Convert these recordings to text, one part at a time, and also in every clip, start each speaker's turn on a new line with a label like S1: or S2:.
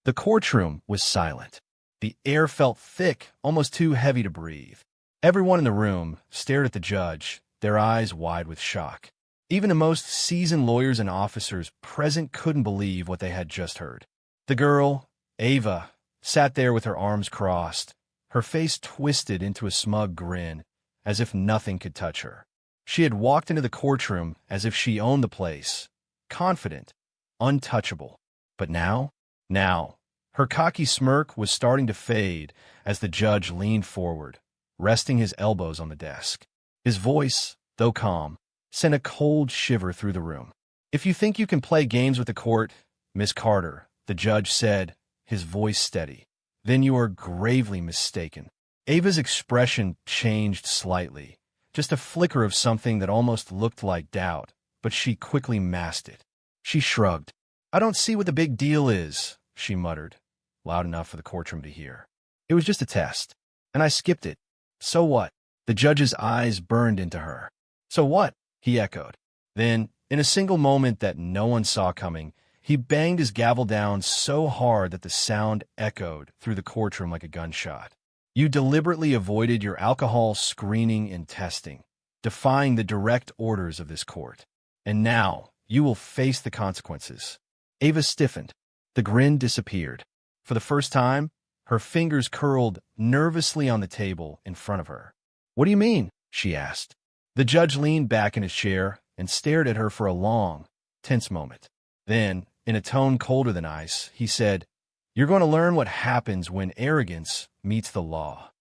S1: The courtroom was silent. The air felt thick, almost too heavy to breathe. Everyone in the room stared at the judge, their eyes wide with shock. Even the most seasoned lawyers and officers present couldn't believe what they had just heard. The girl, Ava, sat there with her arms crossed, her face twisted into a smug grin, as if nothing could touch her. She had walked into the courtroom as if she owned the place, confident, untouchable. But now, her cocky smirk was starting to fade as the judge leaned forward, resting his elbows on the desk. His voice, though calm, sent a cold shiver through the room. "If you think you can play games with the court, Miss Carter," the judge said, his voice steady, "then you are gravely mistaken." Ava's expression changed slightly, just a flicker of something that almost looked like doubt, but she quickly masked it. She shrugged. "I don't see what the big deal is," she muttered, loud enough for the courtroom to hear. "It was just a test, and I skipped it. So what?" The judge's eyes burned into her. "So what?" he echoed. Then, in a single moment that no one saw coming, he banged his gavel down so hard that the sound echoed through the courtroom like a gunshot. "You deliberately avoided your alcohol screening and testing, defying the direct orders of this court. And now, you will face the consequences." Ava stiffened. The grin disappeared. For the first time, her fingers curled nervously on the table in front of her. "What do you mean?" she asked. The judge leaned back in his chair and stared at her for a long, tense moment. Then, in a tone colder than ice, he said, "You're going to learn what happens when arrogance meets the law."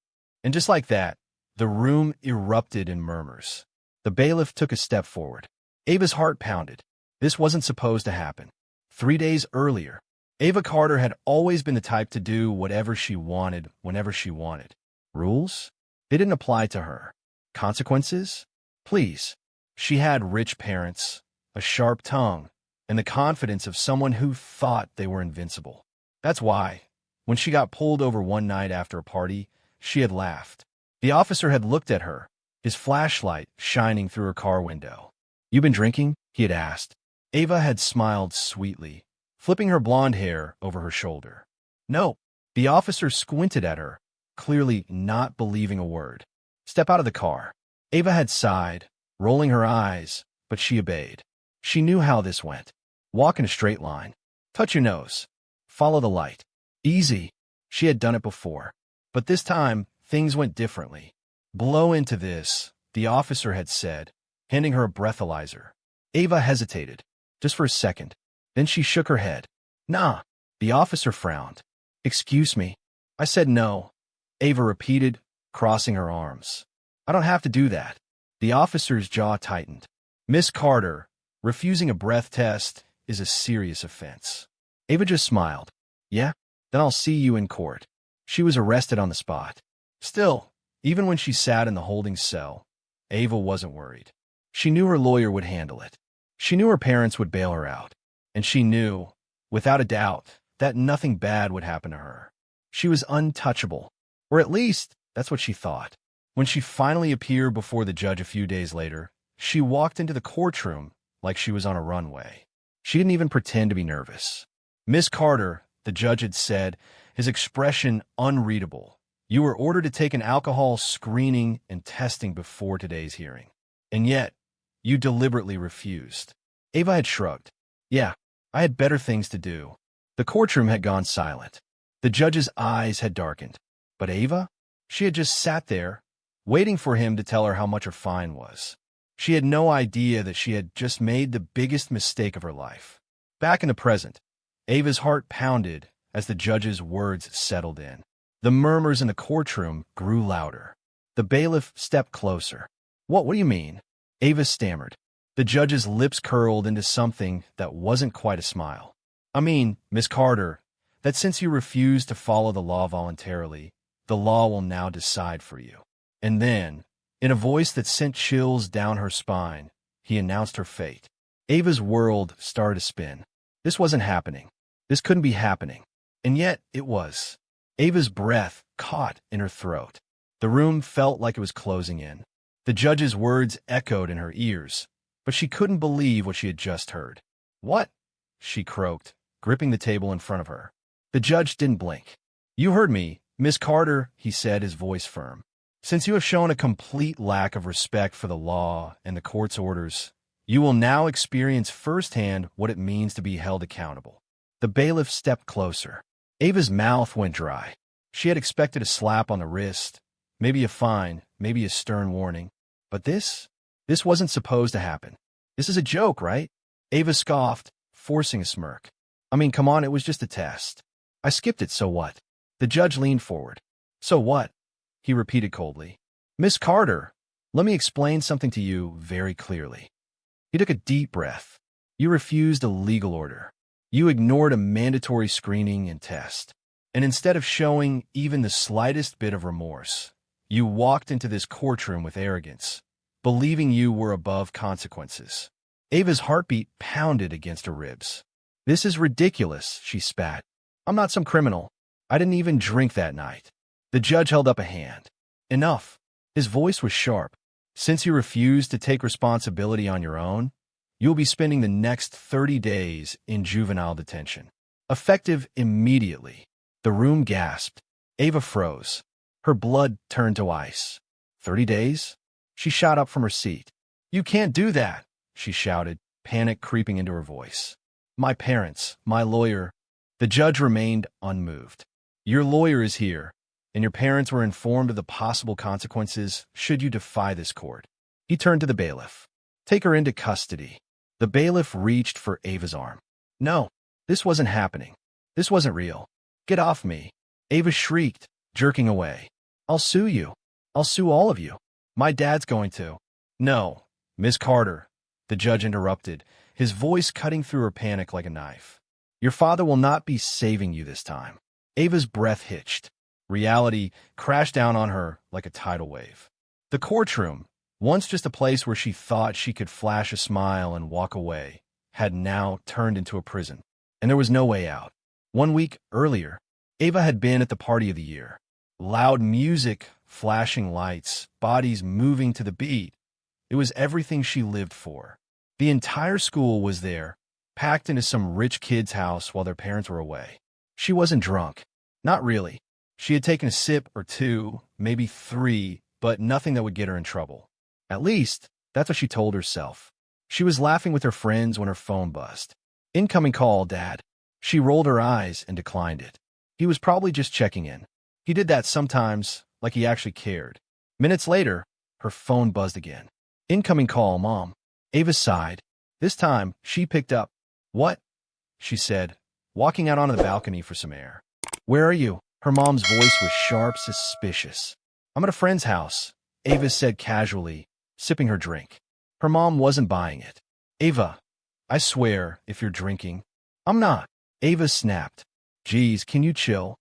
S1: And just like that, the room erupted in murmurs. The bailiff took a step forward. Ava's heart pounded. This wasn't supposed to happen. 3 days earlier, Ava Carter had always been the type to do whatever she wanted whenever she wanted. Rules? They didn't apply to her. Consequences? Please. She had rich parents, a sharp tongue, and the confidence of someone who thought they were invincible. That's why, when she got pulled over one night after a party, she had laughed. The officer had looked at her, his flashlight shining through her car window. "You been drinking?" he had asked. Ava had smiled sweetly, flipping her blonde hair over her shoulder. "No." The officer squinted at her, clearly not believing a word. "Step out of the car." Ava had sighed, rolling her eyes, but she obeyed. She knew how this went. Walk in a straight line. Touch your nose. Follow the light. Easy. She had done it before. But this time, things went differently. "Blow into this," the officer had said, handing her a breathalyzer. Ava hesitated, just for a second. Then she shook her head. "Nah." The officer frowned. "Excuse me." "I said no," Ava repeated, crossing her arms. "I don't have to do that." The officer's jaw tightened. "Miss Carter, refusing a breath test is a serious offense." Ava just smiled. "Yeah? Then I'll see you in court." She was arrested on the spot. Still, even when she sat in the holding cell, Ava wasn't worried. She knew her lawyer would handle it. She knew her parents would bail her out. And she knew, without a doubt, that nothing bad would happen to her. She was untouchable. Or at least, that's what she thought. When she finally appeared before the judge a few days later, she walked into the courtroom like she was on a runway. She didn't even pretend to be nervous. "Miss Carter," the judge had said, his expression unreadable, "you were ordered to take an alcohol screening and testing before today's hearing. And yet, you deliberately refused." Ava had shrugged. "Yeah, I had better things to do." The courtroom had gone silent. The judge's eyes had darkened. But Ava? She had just sat there, waiting for him to tell her how much her fine was. She had no idea that she had just made the biggest mistake of her life. Back in the present, Ava's heart pounded as the judge's words settled in. The murmurs in the courtroom grew louder. The bailiff stepped closer. What do you mean?" Ava stammered. The judge's lips curled into something that wasn't quite a smile. "I mean, Miss Carter, that since you refused to follow the law voluntarily, the law will now decide for you." And then, in a voice that sent chills down her spine, he announced her fate. Ava's world started to spin. This wasn't happening. This couldn't be happening. And yet, it was. Ava's breath caught in her throat. The room felt like it was closing in. The judge's words echoed in her ears, but she couldn't believe what she had just heard. "What?" she croaked, gripping the table in front of her. The judge didn't blink. "You heard me, Miss Carter," he said, his voice firm. "Since you have shown a complete lack of respect for the law and the court's orders, you will now experience firsthand what it means to be held accountable." The bailiff stepped closer. Ava's mouth went dry. She had expected a slap on the wrist, maybe a fine, maybe a stern warning. But this wasn't supposed to happen. "This is a joke, right?" Ava scoffed, forcing a smirk. "I mean, come on, it was just a test. I skipped it, so what?" The judge leaned forward. "So what?" he repeated coldly. "Miss Carter, let me explain something to you very clearly." He took a deep breath. "You refused a legal order. You ignored a mandatory screening and test. And instead of showing even the slightest bit of remorse, you walked into this courtroom with arrogance, believing you were above consequences." Ava's heartbeat pounded against her ribs. "This is ridiculous," she spat. "I'm not some criminal. I didn't even drink that night." The judge held up a hand. "Enough." His voice was sharp. "Since you refused to take responsibility on your own, you'll be spending the next 30 days in juvenile detention. Effective immediately." The room gasped. Ava froze. Her blood turned to ice. 30 days? She shot up from her seat. "You can't do that," she shouted, panic creeping into her voice. "My parents, my lawyer." The judge remained unmoved. "Your lawyer is here, and your parents were informed of the possible consequences should you defy this court." He turned to the bailiff. "Take her into custody." The bailiff reached for Ava's arm. "No, this wasn't happening. This wasn't real. Get off me." Ava shrieked, jerking away. "I'll sue you. I'll sue all of you. My dad's going to." "No, Miss Carter," the judge interrupted, his voice cutting through her panic like a knife. "Your father will not be saving you this time." Ava's breath hitched. Reality crashed down on her like a tidal wave. The courtroom, once just a place where she thought she could flash a smile and walk away, had now turned into a prison, and there was no way out. 1 week earlier, Ava had been at the party of the year. Loud music, flashing lights, bodies moving to the beat. It was everything she lived for. The entire school was there, packed into some rich kid's house while their parents were away. She wasn't drunk. Not really. She had taken a sip or two, maybe 3, but nothing that would get her in trouble. At least, that's what she told herself. She was laughing with her friends when her phone buzzed. "Incoming call, Dad." She rolled her eyes and declined it. He was probably just checking in. He did that sometimes, like he actually cared. Minutes later, her phone buzzed again. "Incoming call, Mom." Ava sighed. This time, she picked up. "What?" she said, walking out onto the balcony for some air. "Where are you?" Her mom's voice was sharp, suspicious. "I'm at a friend's house," Ava said casually, sipping her drink. Her mom wasn't buying it. "Ava, I swear, if you're drinking." "I'm not." Ava snapped. "Geez, can you chill?"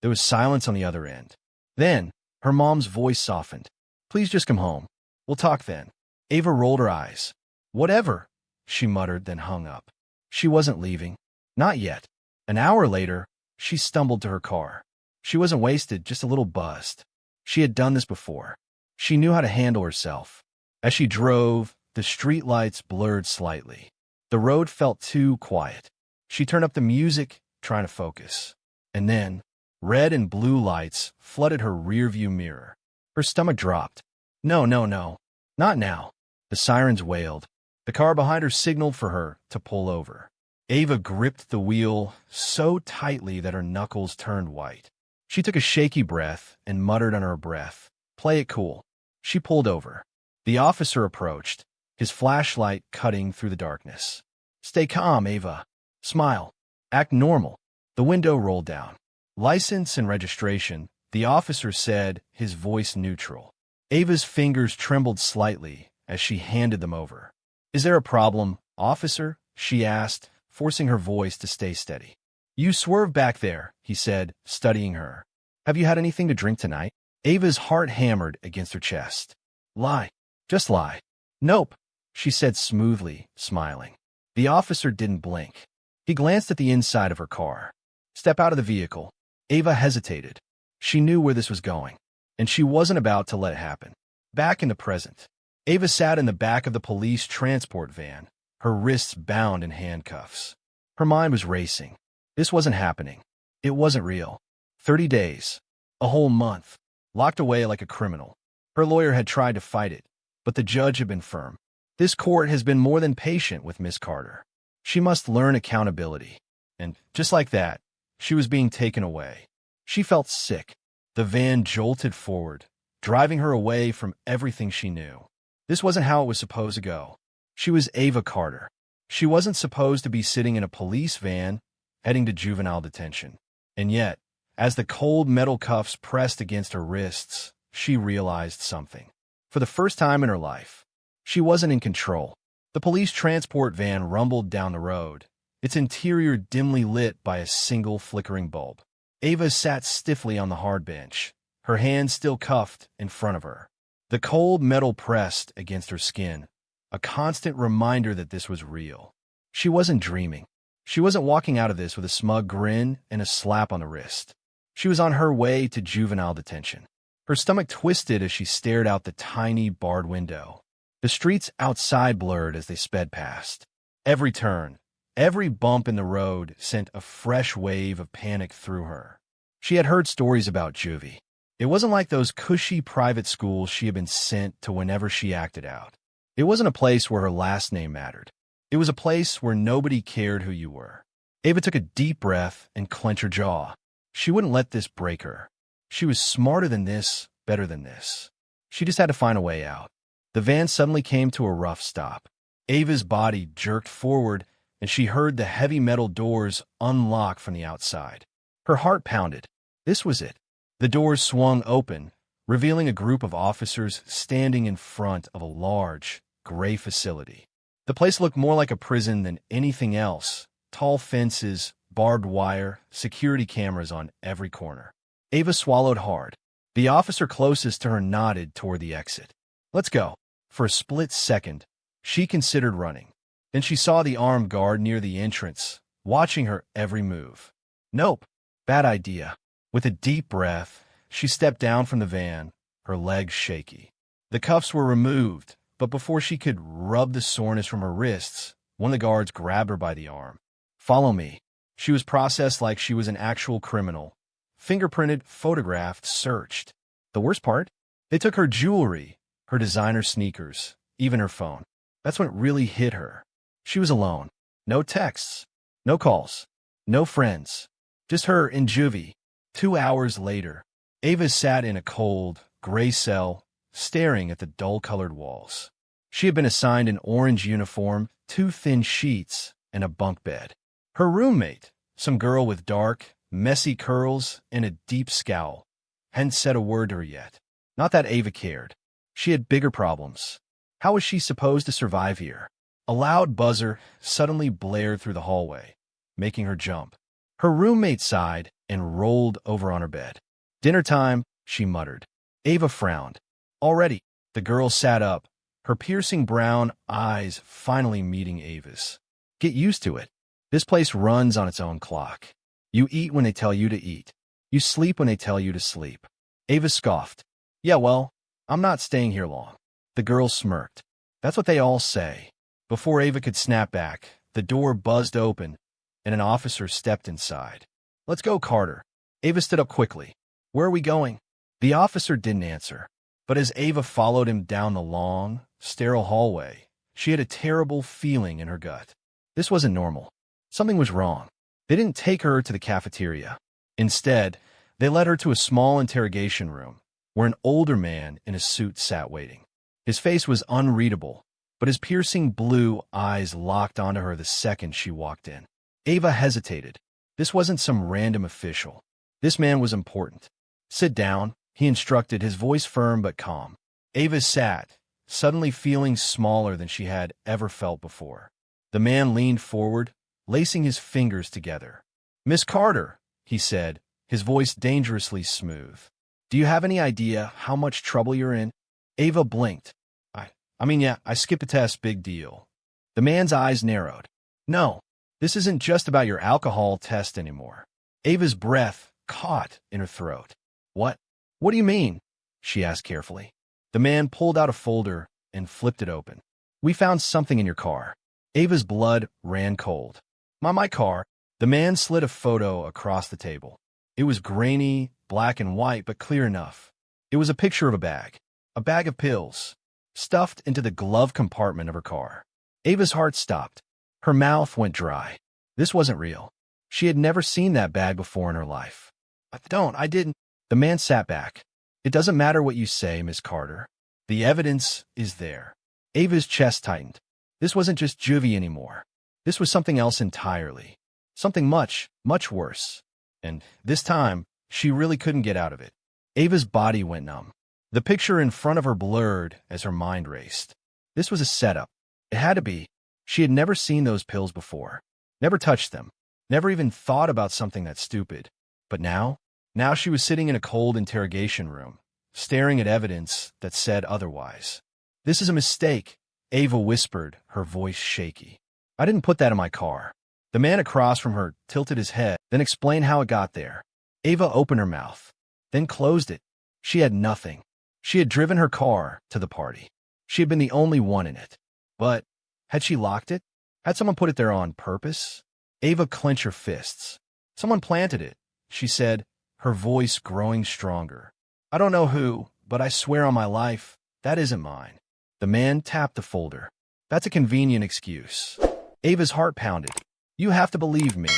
S1: There was silence on the other end. Then, her mom's voice softened. "Please just come home. We'll talk then." Ava rolled her eyes. "Whatever," she muttered, then hung up. She wasn't leaving. Not yet. An hour later, she stumbled to her car. She wasn't wasted, just a little buzzed. She had done this before. She knew how to handle herself. As she drove, the streetlights blurred slightly. The road felt too quiet. She turned up the music, trying to focus. And then, red and blue lights flooded her rearview mirror. Her stomach dropped. No, no, no. Not now. The sirens wailed. The car behind her signaled for her to pull over. Ava gripped the wheel so tightly that her knuckles turned white. She took a shaky breath and muttered under her breath, "Play it cool." She pulled over. The officer approached, his flashlight cutting through the darkness. "Stay calm, Ava. Smile. Act normal." The window rolled down. "License and registration," the officer said, his voice neutral. Ava's fingers trembled slightly as she handed them over. "Is there a problem, officer?" she asked, forcing her voice to stay steady. "You swerved back there," he said, studying her. "Have you had anything to drink tonight?" Ava's heart hammered against her chest. "Lie. Just lie." "Nope," she said smoothly, smiling. The officer didn't blink. He glanced at the inside of her car. "Step out of the vehicle." Ava hesitated. She knew where this was going, and she wasn't about to let it happen. Back in the present, Ava sat in the back of the police transport van, her wrists bound in handcuffs. Her mind was racing. This wasn't happening. It wasn't real. 30 days. A whole month. Locked away like a criminal. Her lawyer had tried to fight it, but the judge had been firm. This court has been more than patient with Miss Carter. She must learn accountability. And just like that, she was being taken away. She felt sick. The van jolted forward, driving her away from everything she knew. This wasn't how it was supposed to go. She was Ava Carter. She wasn't supposed to be sitting in a police van, heading to juvenile detention. And yet, as the cold metal cuffs pressed against her wrists, she realized something. For the first time in her life, she wasn't in control. The police transport van rumbled down the road, its interior dimly lit by a single flickering bulb. Ava sat stiffly on the hard bench, her hands still cuffed in front of her. The cold metal pressed against her skin, a constant reminder that this was real. She wasn't dreaming. She wasn't walking out of this with a smug grin and a slap on the wrist. She was on her way to juvenile detention. Her stomach twisted as she stared out the tiny barred window. The streets outside blurred as they sped past. Every turn, every bump in the road sent a fresh wave of panic through her. She had heard stories about juvie. It wasn't like those cushy private schools she had been sent to whenever she acted out. It wasn't a place where her last name mattered. It was a place where nobody cared who you were. Ava took a deep breath and clenched her jaw. She wouldn't let this break her. She was smarter than this, better than this. She just had to find a way out. The van suddenly came to a rough stop. Ava's body jerked forward, and she heard the heavy metal doors unlock from the outside. Her heart pounded. This was it. The doors swung open, revealing a group of officers standing in front of a large, gray facility. The place looked more like a prison than anything else. Tall fences, barbed wire, security cameras on every corner. Ava swallowed hard. The officer closest to her nodded toward the exit. Let's go. For a split second, she considered running. Then she saw the armed guard near the entrance, watching her every move. Nope. Bad idea. With a deep breath, she stepped down from the van, her legs shaky. The cuffs were removed, but before she could rub the soreness from her wrists, one of the guards grabbed her by the arm. Follow me. She was processed like she was an actual criminal. Fingerprinted, photographed, searched. The worst part? They took her jewelry, her designer sneakers, even her phone. That's when it really hit her. She was alone. No texts. No calls. No friends. Just her and juvie. 2 hours later, Ava sat in a cold, gray cell, staring at the dull-colored walls. She had been assigned an orange uniform, 2 thin sheets, and a bunk bed. Her roommate, some girl with dark, messy curls and a deep scowl, hadn't said a word to her yet. Not that Ava cared. She had bigger problems. How was she supposed to survive here? A loud buzzer suddenly blared through the hallway, making her jump. Her roommate sighed and rolled over on her bed. Dinner time, she muttered. Ava frowned. Already, the girl sat up, her piercing brown eyes finally meeting Ava's. Get used to it. This place runs on its own clock. You eat when they tell you to eat. You sleep when they tell you to sleep. Ava scoffed. Yeah, well, I'm not staying here long. The girl smirked. That's what they all say. Before Ava could snap back, the door buzzed open, and an officer stepped inside. Let's go, Carter. Ava stood up quickly. Where are we going? The officer didn't answer, but as Ava followed him down the long, sterile hallway, she had a terrible feeling in her gut. This wasn't normal. Something was wrong. They didn't take her to the cafeteria. Instead, they led her to a small interrogation room, where an older man in a suit sat waiting. His face was unreadable, but his piercing blue eyes locked onto her the second she walked in. Ava hesitated. This wasn't some random official. This man was important. Sit down, he instructed, his voice firm but calm. Ava sat, suddenly feeling smaller than she had ever felt before. The man leaned forward, lacing his fingers together. Miss Carter, he said, his voice dangerously smooth. Do you have any idea how much trouble you're in? Ava blinked. Yeah, I skipped a test, big deal. The man's eyes narrowed. No, this isn't just about your alcohol test anymore. Ava's breath caught in her throat. What? What do you mean? She asked carefully. The man pulled out a folder and flipped it open. We found something in your car. Ava's blood ran cold. My car? The man slid a photo across the table. It was grainy, black and white, but clear enough. It was a picture of a bag of pills, stuffed into the glove compartment of her car. Ava's heart stopped. Her mouth went dry. This wasn't real. She had never seen that bag before in her life. I didn't. The man sat back. It doesn't matter what you say, Miss Carter. The evidence is there. Ava's chest tightened. This wasn't just juvie anymore. This was something else entirely. Something much, much worse. And this time, she really couldn't get out of it. Ava's body went numb. The picture in front of her blurred as her mind raced. This was a setup. It had to be. She had never seen those pills before. Never touched them. Never even thought about something that stupid. But now she was sitting in a cold interrogation room, staring at evidence that said otherwise. This is a mistake, Ava whispered, her voice shaky. I didn't put that in my car. The man across from her tilted his head, then explained how it got there. Ava opened her mouth, then closed it. She had nothing. She had driven her car to the party. She had been the only one in it. But had she locked it? Had someone put it there on purpose? Ava clenched her fists. Someone planted it, she said, her voice growing stronger. I don't know who, but I swear on my life, that isn't mine. The man tapped the folder. That's a convenient excuse. Ava's heart pounded. You have to believe me.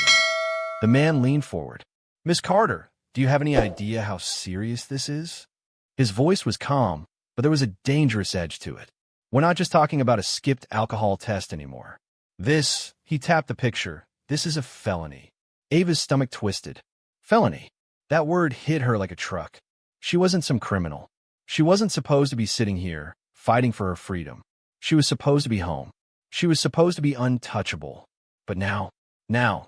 S1: The man leaned forward. Miss Carter, do you have any idea how serious this is? His voice was calm, but there was a dangerous edge to it. We're not just talking about a skipped alcohol test anymore. This, he tapped the picture, this is a felony. Ava's stomach twisted. Felony. That word hit her like a truck. She wasn't some criminal. She wasn't supposed to be sitting here, fighting for her freedom. She was supposed to be home. She was supposed to be untouchable. But now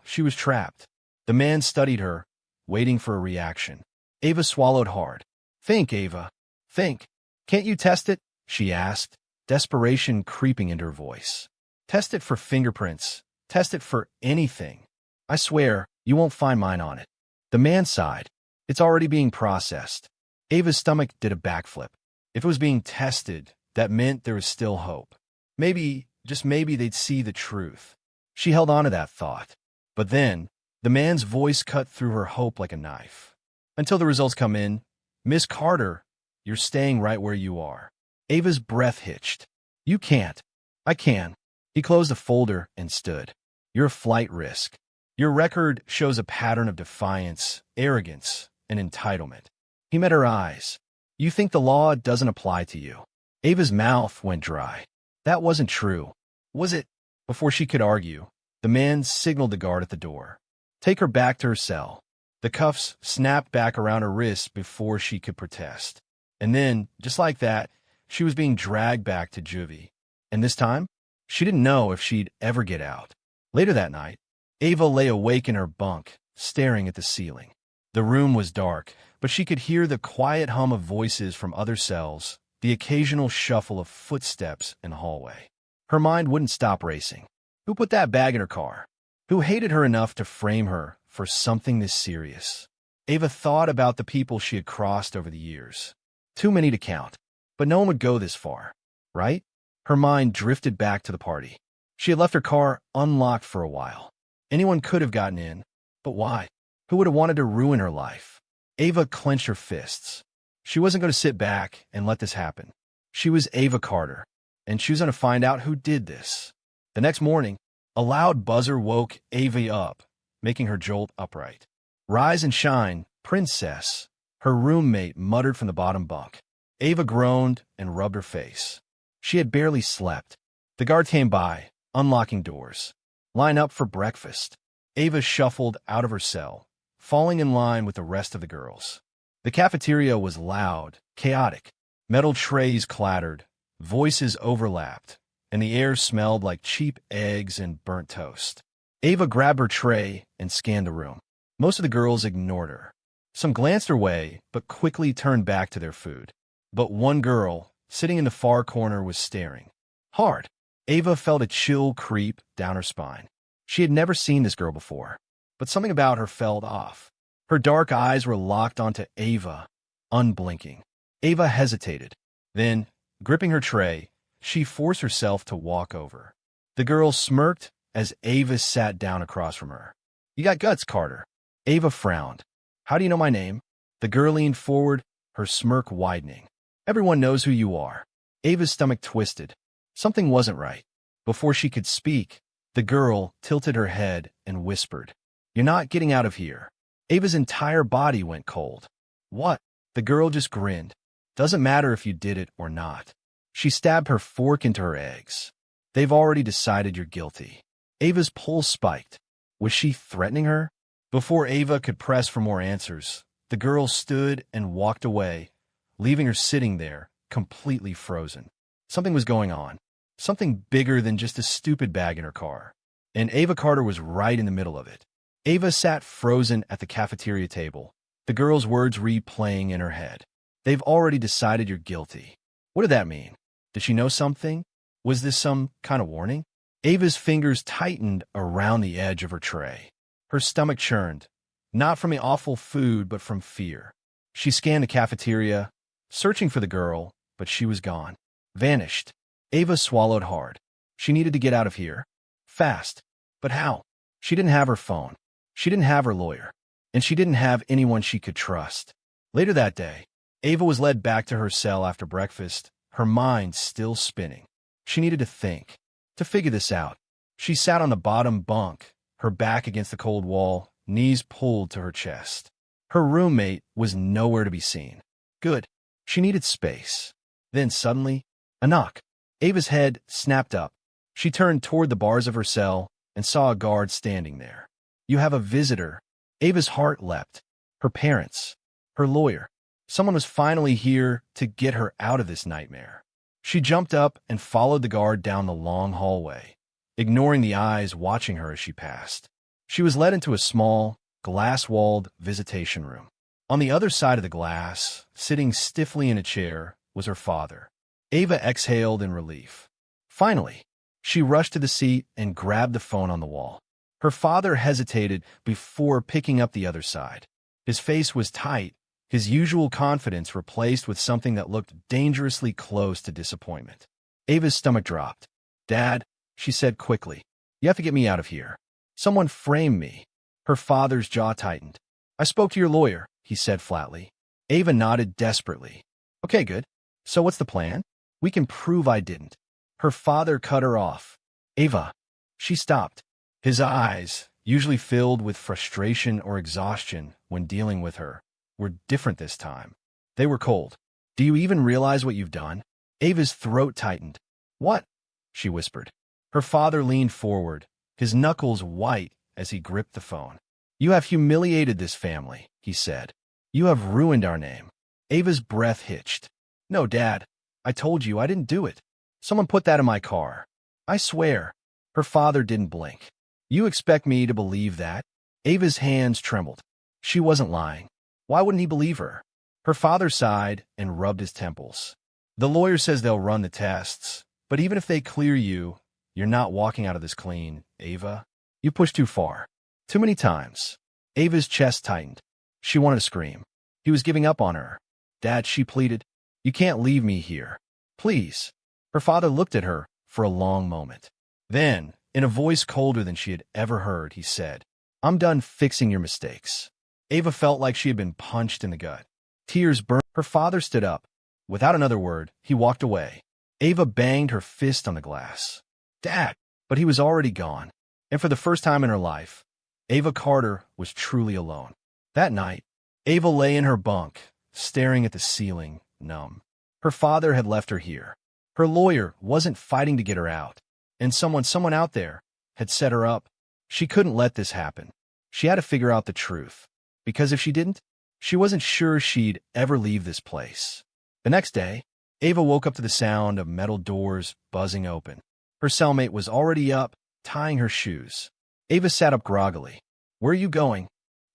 S1: she was trapped. The man studied her, waiting for a reaction. Ava swallowed hard. Think, Ava. Think. Can't you test it? She asked, desperation creeping into her voice. Test it for fingerprints. Test it for anything. I swear, you won't find mine on it. The man sighed. It's already being processed. Ava's stomach did a backflip. If it was being tested, that meant there was still hope. Maybe, just maybe they'd see the truth. She held on to that thought. But then, the man's voice cut through her hope like a knife. Until the results come in, Miss Carter, you're staying right where you are. Ava's breath hitched. You can't. I can. He closed the folder and stood. You're a flight risk. Your record shows a pattern of defiance, arrogance, and entitlement. He met her eyes. You think the law doesn't apply to you. Ava's mouth went dry. That wasn't true. Was it? Before she could argue, the man signaled the guard at the door. Take her back to her cell. The cuffs snapped back around her wrists before she could protest. And then, just like that, she was being dragged back to juvie. And this time, she didn't know if she'd ever get out. Later that night, Ava lay awake in her bunk, staring at the ceiling. The room was dark, but she could hear the quiet hum of voices from other cells, the occasional shuffle of footsteps in the hallway. Her mind wouldn't stop racing. Who put that bag in her car? Who hated her enough to frame her for something this serious? Ava thought about the people she had crossed over the years. Too many to count, but no one would go this far, right? Her mind drifted back to the party. She had left her car unlocked for a while. Anyone could have gotten in, but why? Who would have wanted to ruin her life? Ava clenched her fists. She wasn't going to sit back and let this happen. She was Ava Carter, and she was going to find out who did this. The next morning, a loud buzzer woke Ava up, making her jolt upright. Rise and shine, princess, her roommate muttered from the bottom bunk. Ava groaned and rubbed her face. She had barely slept. The guard came by, unlocking doors. Line up for breakfast. Ava shuffled out of her cell, falling in line with the rest of the girls. The cafeteria was loud, chaotic. Metal trays clattered, voices overlapped, and the air smelled like cheap eggs and burnt toast. Ava grabbed her tray and scanned the room. Most of the girls ignored her. Some glanced her way, but quickly turned back to their food. But one girl, sitting in the far corner, was staring. Hard. Ava felt a chill creep down her spine. She had never seen this girl before, but something about her felt off. Her dark eyes were locked onto Ava, unblinking. Ava hesitated. Then, gripping her tray, she forced herself to walk over. The girl smirked as Ava sat down across from her. You got guts, Carter. Ava frowned. How do you know my name? The girl leaned forward, her smirk widening. Everyone knows who you are. Ava's stomach twisted. Something wasn't right. Before she could speak, the girl tilted her head and whispered, "You're not getting out of here." Ava's entire body went cold. What? The girl just grinned. Doesn't matter if you did it or not. She stabbed her fork into her eggs. They've already decided you're guilty. Ava's pulse spiked. Was she threatening her? Before Ava could press for more answers, the girl stood and walked away, leaving her sitting there, completely frozen. Something was going on. Something bigger than just a stupid bag in her car. And Ava Carter was right in the middle of it. Ava sat frozen at the cafeteria table, the girl's words replaying in her head. They've already decided you're guilty. What did that mean? Did she know something? Was this some kind of warning? Ava's fingers tightened around the edge of her tray. Her stomach churned, not from the awful food, but from fear. She scanned the cafeteria, searching for the girl, but she was gone. Vanished. Ava swallowed hard. She needed to get out of here. Fast. But how? She didn't have her phone. She didn't have her lawyer. And she didn't have anyone she could trust. Later that day, Ava was led back to her cell after breakfast, her mind still spinning. She needed to think, to figure this out. She sat on the bottom bunk, her back against the cold wall, knees pulled to her chest. Her roommate was nowhere to be seen. Good. She needed space. Then suddenly, a knock. Ava's head snapped up. She turned toward the bars of her cell and saw a guard standing there. "You have a visitor." Ava's heart leapt. Her parents. Her lawyer. Someone was finally here to get her out of this nightmare. She jumped up and followed the guard down the long hallway, ignoring the eyes watching her as she passed. She was led into a small, glass-walled visitation room. On the other side of the glass, sitting stiffly in a chair, was her father. Ava exhaled in relief. Finally, she rushed to the seat and grabbed the phone on the wall. Her father hesitated before picking up the other side. His face was tight, his usual confidence replaced with something that looked dangerously close to disappointment. Ava's stomach dropped. "Dad," she said quickly, "you have to get me out of here. Someone framed me." Her father's jaw tightened. "I spoke to your lawyer," he said flatly. Ava nodded desperately. "Okay, good. So what's the plan? We can prove I didn't." Her father cut her off. "Ava." She stopped. His eyes, usually filled with frustration or exhaustion when dealing with her, were different this time. They were cold. "Do you even realize what you've done?" Ava's throat tightened. "What?" she whispered. Her father leaned forward, his knuckles white as he gripped the phone. "You have humiliated this family," he said. "You have ruined our name." Ava's breath hitched. "No, Dad. I told you I didn't do it. Someone put that in my car. I swear." Her father didn't blink. "You expect me to believe that?" Ava's hands trembled. She wasn't lying. Why wouldn't he believe her? Her father sighed and rubbed his temples. "The lawyer says they'll run the tests, but even if they clear you, you're not walking out of this clean, Ava. You pushed too far. Too many times." Ava's chest tightened. She wanted to scream. He was giving up on her. "Dad," she pleaded, "you can't leave me here. Please." Her father looked at her for a long moment. Then, in a voice colder than she had ever heard, he said, "I'm done fixing your mistakes." Ava felt like she had been punched in the gut. Tears burned. Her father stood up. Without another word, he walked away. Ava banged her fist on the glass. "Dad!" But he was already gone. And for the first time in her life, Ava Carter was truly alone. That night, Ava lay in her bunk, staring at the ceiling, numb. Her father had left her here. Her lawyer wasn't fighting to get her out. And someone out there had set her up. She couldn't let this happen. She had to figure out the truth. Because if she didn't, she wasn't sure she'd ever leave this place. The next day, Ava woke up to the sound of metal doors buzzing open. Her cellmate was already up, tying her shoes. Ava sat up groggily. "Where are you going?"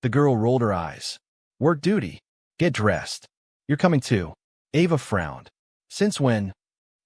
S1: The girl rolled her eyes. "Work duty. Get dressed. You're coming too." Ava frowned. "Since when?"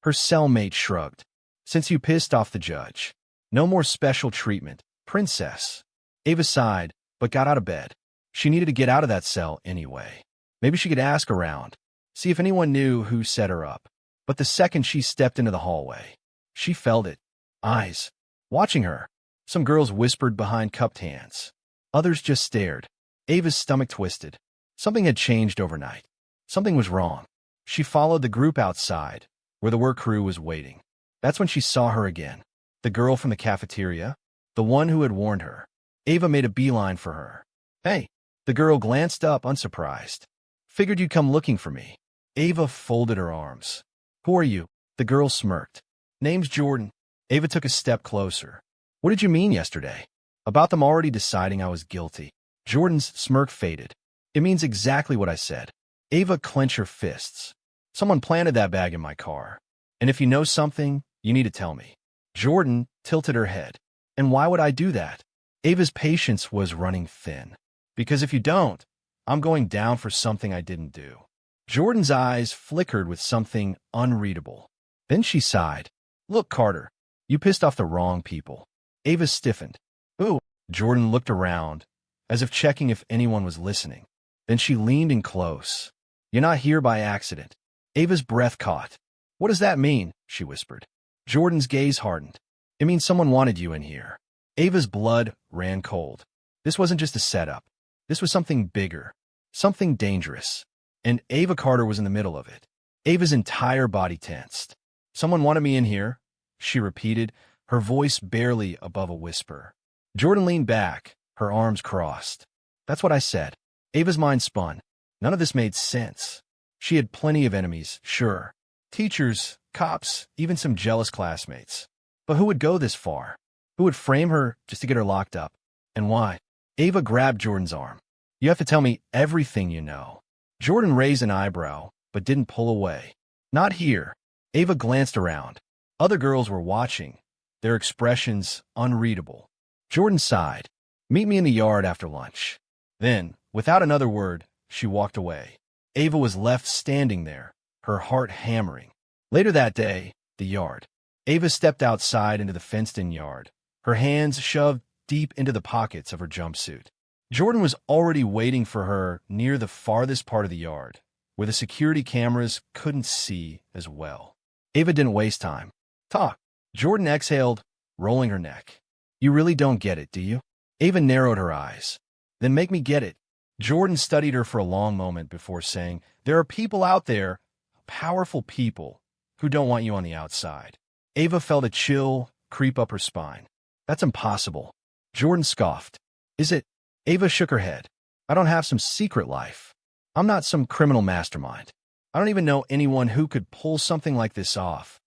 S1: Her cellmate shrugged. "Since you pissed off the judge. No more special treatment, princess." Ava sighed, but got out of bed. She needed to get out of that cell anyway. Maybe she could ask around, see if anyone knew who set her up. But the second she stepped into the hallway, she felt it. Eyes. Watching her. Some girls whispered behind cupped hands. Others just stared. Ava's stomach twisted. Something had changed overnight. Something was wrong. She followed the group outside, where the work crew was waiting. That's when she saw her again. The girl from the cafeteria, the one who had warned her. Ava made a beeline for her. "Hey." The girl glanced up, unsurprised. "Figured you'd come looking for me." Ava folded her arms. "Who are you?" The girl smirked. "Name's Jordan." Ava took a step closer. "What did you mean yesterday?" "About them already deciding I was guilty." Jordan's smirk faded. "It means exactly what I said." Ava clenched her fists. "Someone planted that bag in my car. And if you know something, you need to tell me." Jordan tilted her head. "And why would I do that?" Ava's patience was running thin. "Because if you don't, I'm going down for something I didn't do." Jordan's eyes flickered with something unreadable. Then she sighed. "Look, Carter, you pissed off the wrong people." Ava stiffened. "Ooh." Jordan looked around, as if checking if anyone was listening. Then she leaned in close. "You're not here by accident." Ava's breath caught. "What does that mean?" she whispered. Jordan's gaze hardened. "It means someone wanted you in here." Ava's blood ran cold. This wasn't just a setup. This was something bigger, something dangerous. And Ava Carter was in the middle of it. Ava's entire body tensed. "Someone wanted me in here," she repeated, her voice barely above a whisper. Jordan leaned back, her arms crossed. "That's what I said." Ava's mind spun. None of this made sense. She had plenty of enemies, sure. Teachers, cops, even some jealous classmates. But who would go this far? Who would frame her just to get her locked up? And why? Ava grabbed Jordan's arm. "You have to tell me everything you know." Jordan raised an eyebrow, but didn't pull away. "Not here." Ava glanced around. Other girls were watching, their expressions unreadable. Jordan sighed. "Meet me in the yard after lunch." Then, without another word, she walked away. Ava was left standing there, her heart hammering. Later that day, the yard. Ava stepped outside into the fenced-in yard, her hands shoved deep into the pockets of her jumpsuit. Jordan was already waiting for her near the farthest part of the yard, where the security cameras couldn't see as well. Ava didn't waste time. "Talk." Jordan exhaled, rolling her neck. "You really don't get it, do you?" Ava narrowed her eyes. "Then make me get it." Jordan studied her for a long moment before saying, "There are people out there, powerful people, who don't want you on the outside." Ava felt a chill creep up her spine. "That's impossible." Jordan scoffed. "Is it?" Ava shook her head. "I don't have some secret life. I'm not some criminal mastermind. I don't even know anyone who could pull something like this off."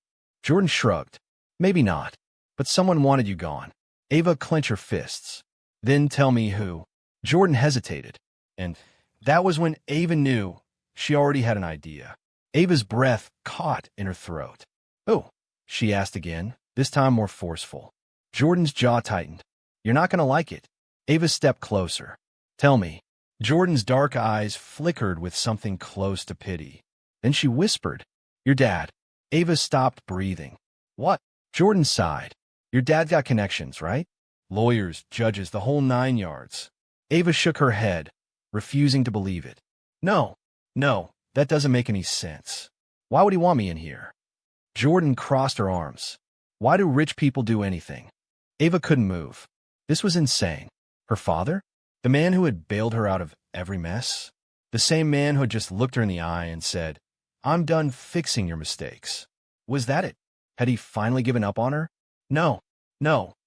S1: Jordan shrugged. "Maybe not, but someone wanted you gone." Ava clenched her fists. "Then tell me who." Jordan hesitated, and that was when Ava knew she already had an idea. Ava's breath caught in her throat. "Oh," she asked again, this time more forceful. Jordan's jaw tightened. "You're not going to like it." Ava stepped closer. "Tell me." Jordan's dark eyes flickered with something close to pity. Then she whispered, "Your dad." Ava stopped breathing. "What?" Jordan sighed. "Your dad got connections, right? Lawyers, judges, the whole 9 yards. Ava shook her head, refusing to believe it. No, that doesn't make any sense. Why would he want me in here?" Jordan crossed her arms. "Why do rich people do anything?" Ava couldn't move. This was insane. Her father? The man who had bailed her out of every mess? The same man who had just looked her in the eye and said, "I'm done fixing your mistakes." Was that it? Had he finally given up on her? No,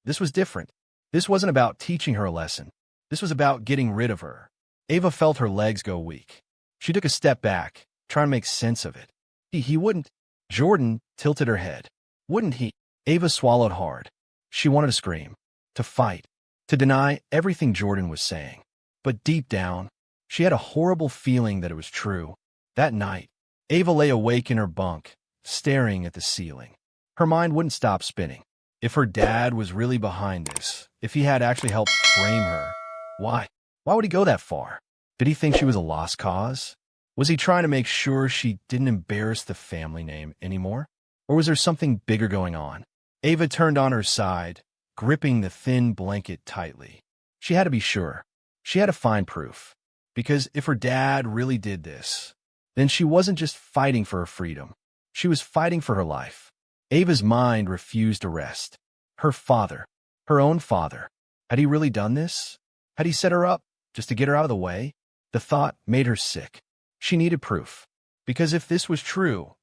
S1: this was different. This wasn't about teaching her a lesson. This was about getting rid of her. Ava felt her legs go weak. She took a step back, trying to make sense of it. He wouldn't. Jordan tilted her head. Wouldn't he? Ava swallowed hard. She wanted to scream, to fight, to deny everything Jordan was saying. But deep down, she had a horrible feeling that it was true. That night, Ava lay awake in her bunk, staring at the ceiling. Her mind wouldn't stop spinning. If her dad was really behind this, if he had actually helped frame her, why? Why would he go that far? Did he think she was a lost cause? Was he trying to make sure she didn't embarrass the family name anymore? Or was there something bigger going on? Ava turned on her side, gripping the thin blanket tightly. She had to be sure. She had to find proof. Because if her dad really did this, then she wasn't just fighting for her freedom. She was fighting for her life. Ava's mind refused to rest. Her father, her own father, had he really done this? Had he set her up just to get her out of the way? The thought made her sick. She needed proof. Because if this was true,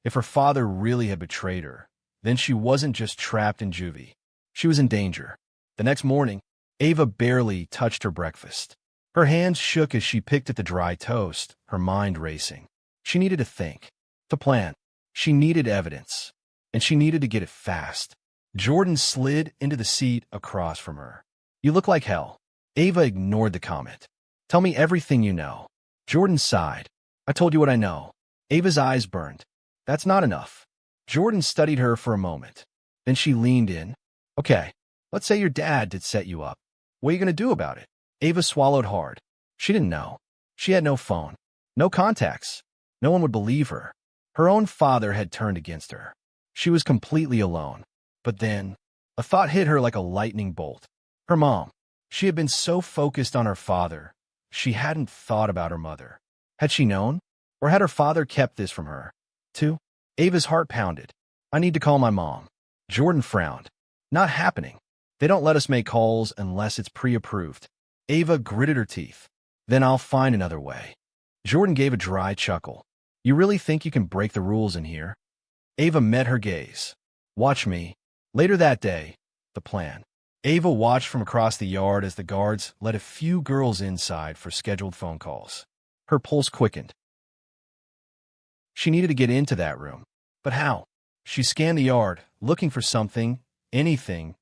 S1: if her father really had betrayed her, then she wasn't just trapped in juvie. She was in danger. The next morning, Ava barely touched her breakfast. Her hands shook as she picked at the dry toast, her mind racing. She needed to think, to plan. She needed evidence, and she needed to get it fast. Jordan slid into the seat across from her. You look like hell. Ava ignored the comment. Tell me everything you know. Jordan sighed. I told you what I know. Ava's eyes burned. That's not enough. Jordan studied her for a moment. Then she leaned in. Okay, let's say your dad did set you up. What are you going to do about it? Ava swallowed hard. She didn't know. She had no phone, no contacts. No one would believe her. Her own father had turned against her. She was completely alone. But then, a thought hit her like a lightning bolt. Her mom. She had been so focused on her father, she hadn't thought about her mother. Had she known? Or had her father kept this from her? Too? Ava's heart pounded. I need to call my mom. Jordan frowned. Not happening. They don't let us make calls unless it's pre-approved. Ava gritted her teeth. Then I'll find another way. Jordan gave a dry chuckle. You really think you can break the rules in here? Ava met her gaze. Watch me. Later that day, the plan. Ava watched from across the yard as the guards let a few girls inside for scheduled phone calls. Her pulse quickened. She needed to get into that room. But how? She scanned the yard, looking for something, anything,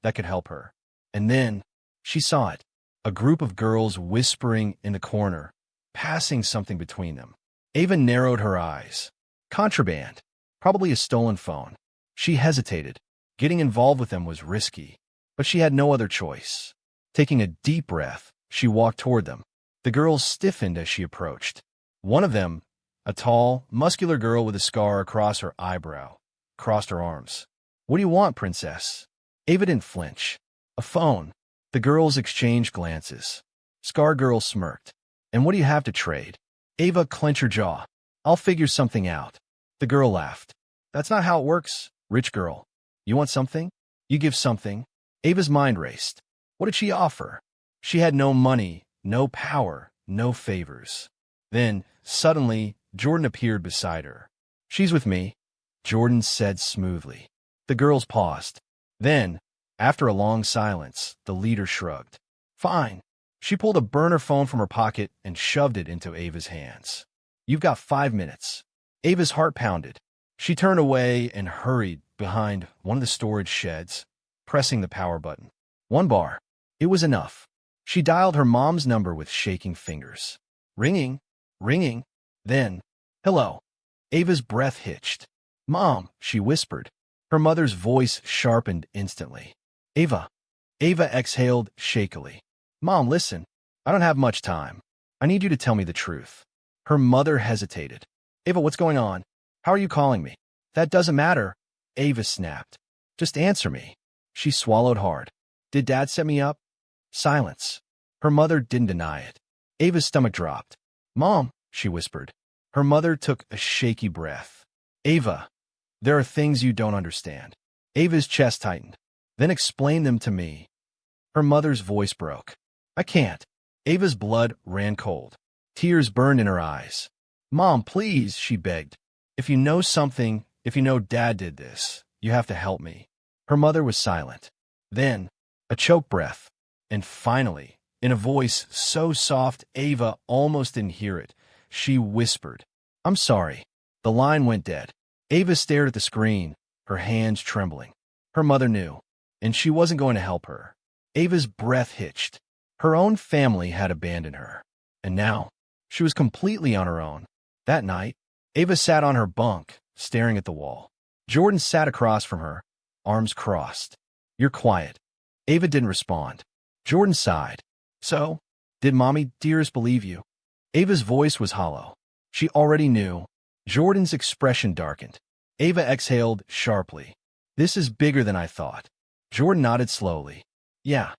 S1: that could help her. And then, she saw it. A group of girls whispering in the corner, passing something between them. Ava narrowed her eyes. Contraband. Probably a stolen phone. She hesitated. Getting involved with them was risky. But she had no other choice. Taking a deep breath, she walked toward them. The girls stiffened as she approached. One of them, a tall, muscular girl with a scar across her eyebrow, crossed her arms. What do you want, princess? Ava didn't flinch. A phone. The girls exchanged glances. Scar girl smirked. And what do you have to trade? Ava clenched her jaw. I'll figure something out. The girl laughed. That's not how it works, rich girl. You want something? You give something. Ava's mind raced. What did she offer? She had no money, no power, no favors. Then, suddenly, Jordan appeared beside her. She's with me, Jordan said smoothly. The girls paused. Then, after a long silence, the leader shrugged. Fine. She pulled a burner phone from her pocket and shoved it into Ava's hands. You've got 5 minutes. Ava's heart pounded. She turned away and hurried behind one of the storage sheds, pressing the power button. 1 bar. It was enough. She dialed her mom's number with shaking fingers. Ringing. Ringing. Then, hello. Ava's breath hitched. Mom, she whispered. Her mother's voice sharpened instantly. Ava. Ava exhaled shakily. Mom, listen. I don't have much time. I need you to tell me the truth. Her mother hesitated. Ava, what's going on? How are you calling me? That doesn't matter. Ava snapped. Just answer me. She swallowed hard. Did Dad set me up? Silence. Her mother didn't deny it. Ava's stomach dropped. Mom, she whispered. Her mother took a shaky breath. Ava, there are things you don't understand. Ava's chest tightened. Then explain them to me. Her mother's voice broke. I can't. Ava's blood ran cold. Tears burned in her eyes. Mom, please, she begged. If you know something, if you know Dad did this, you have to help me. Her mother was silent. Then, a choked breath. And finally, in a voice so soft Ava almost didn't hear it, she whispered, I'm sorry. The line went dead. Ava stared at the screen, her hands trembling. Her mother knew, and she wasn't going to help her. Ava's breath hitched. Her own family had abandoned her. And now, she was completely on her own. That night, Ava sat on her bunk, staring at the wall. Jordan sat across from her, arms crossed. You're quiet. Ava didn't respond. Jordan sighed. So, did Mommy dearest believe you? Ava's voice was hollow. She already knew. Jordan's expression darkened. Ava exhaled sharply. This is bigger than I thought. Jordan nodded slowly. Yeah.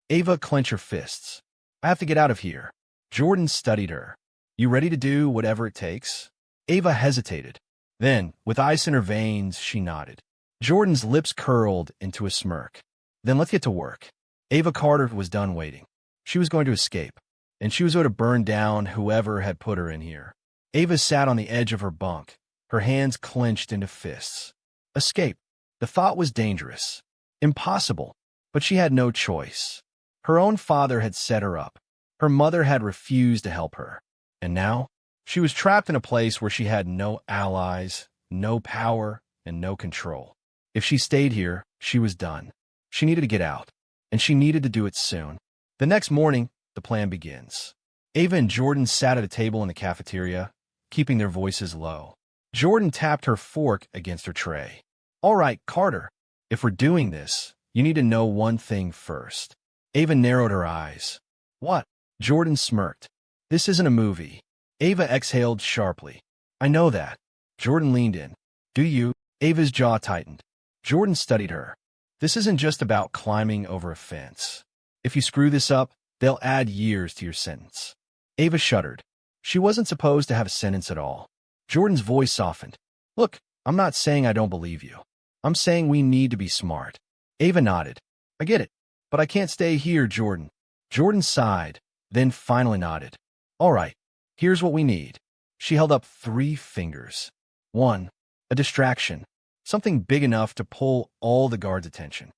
S1: Ava clenched her fists. I have to get out of here. Jordan studied her. You ready to do whatever it takes? Ava hesitated. Then, with ice in her veins, she nodded. Jordan's lips curled into a smirk. Then let's get to work. Ava Carter was done waiting. She was going to escape, and she was going to burn down whoever had put her in here. Ava sat on the edge of her bunk, her hands clenched into fists. Escape. The thought was dangerous. Impossible. But she had no choice. Her own father had set her up. Her mother had refused to help her. And now, she was trapped in a place where she had no allies, no power, and no control. If she stayed here, she was done. She needed to get out, and she needed to do it soon. The next morning, the plan begins. Ava and Jordan sat at a table in the cafeteria, keeping their voices low. Jordan tapped her fork against her tray. All right, Carter, if we're doing this, you need to know one thing first. Ava narrowed her eyes. What? Jordan smirked. This isn't a movie. Ava exhaled sharply. I know that. Jordan leaned in. Do you? Ava's jaw tightened. Jordan studied her. This isn't just about climbing over a fence. If you screw this up, they'll add years to your sentence. Ava shuddered. She wasn't supposed to have a sentence at all. Jordan's voice softened. Look, I'm not saying I don't believe you. I'm saying we need to be smart. Ava nodded. I get it. But I can't stay here, Jordan. Jordan sighed, then finally nodded. All right, here's what we need. She held up 3 fingers. 1. A distraction. Something big enough to pull all the guards' attention.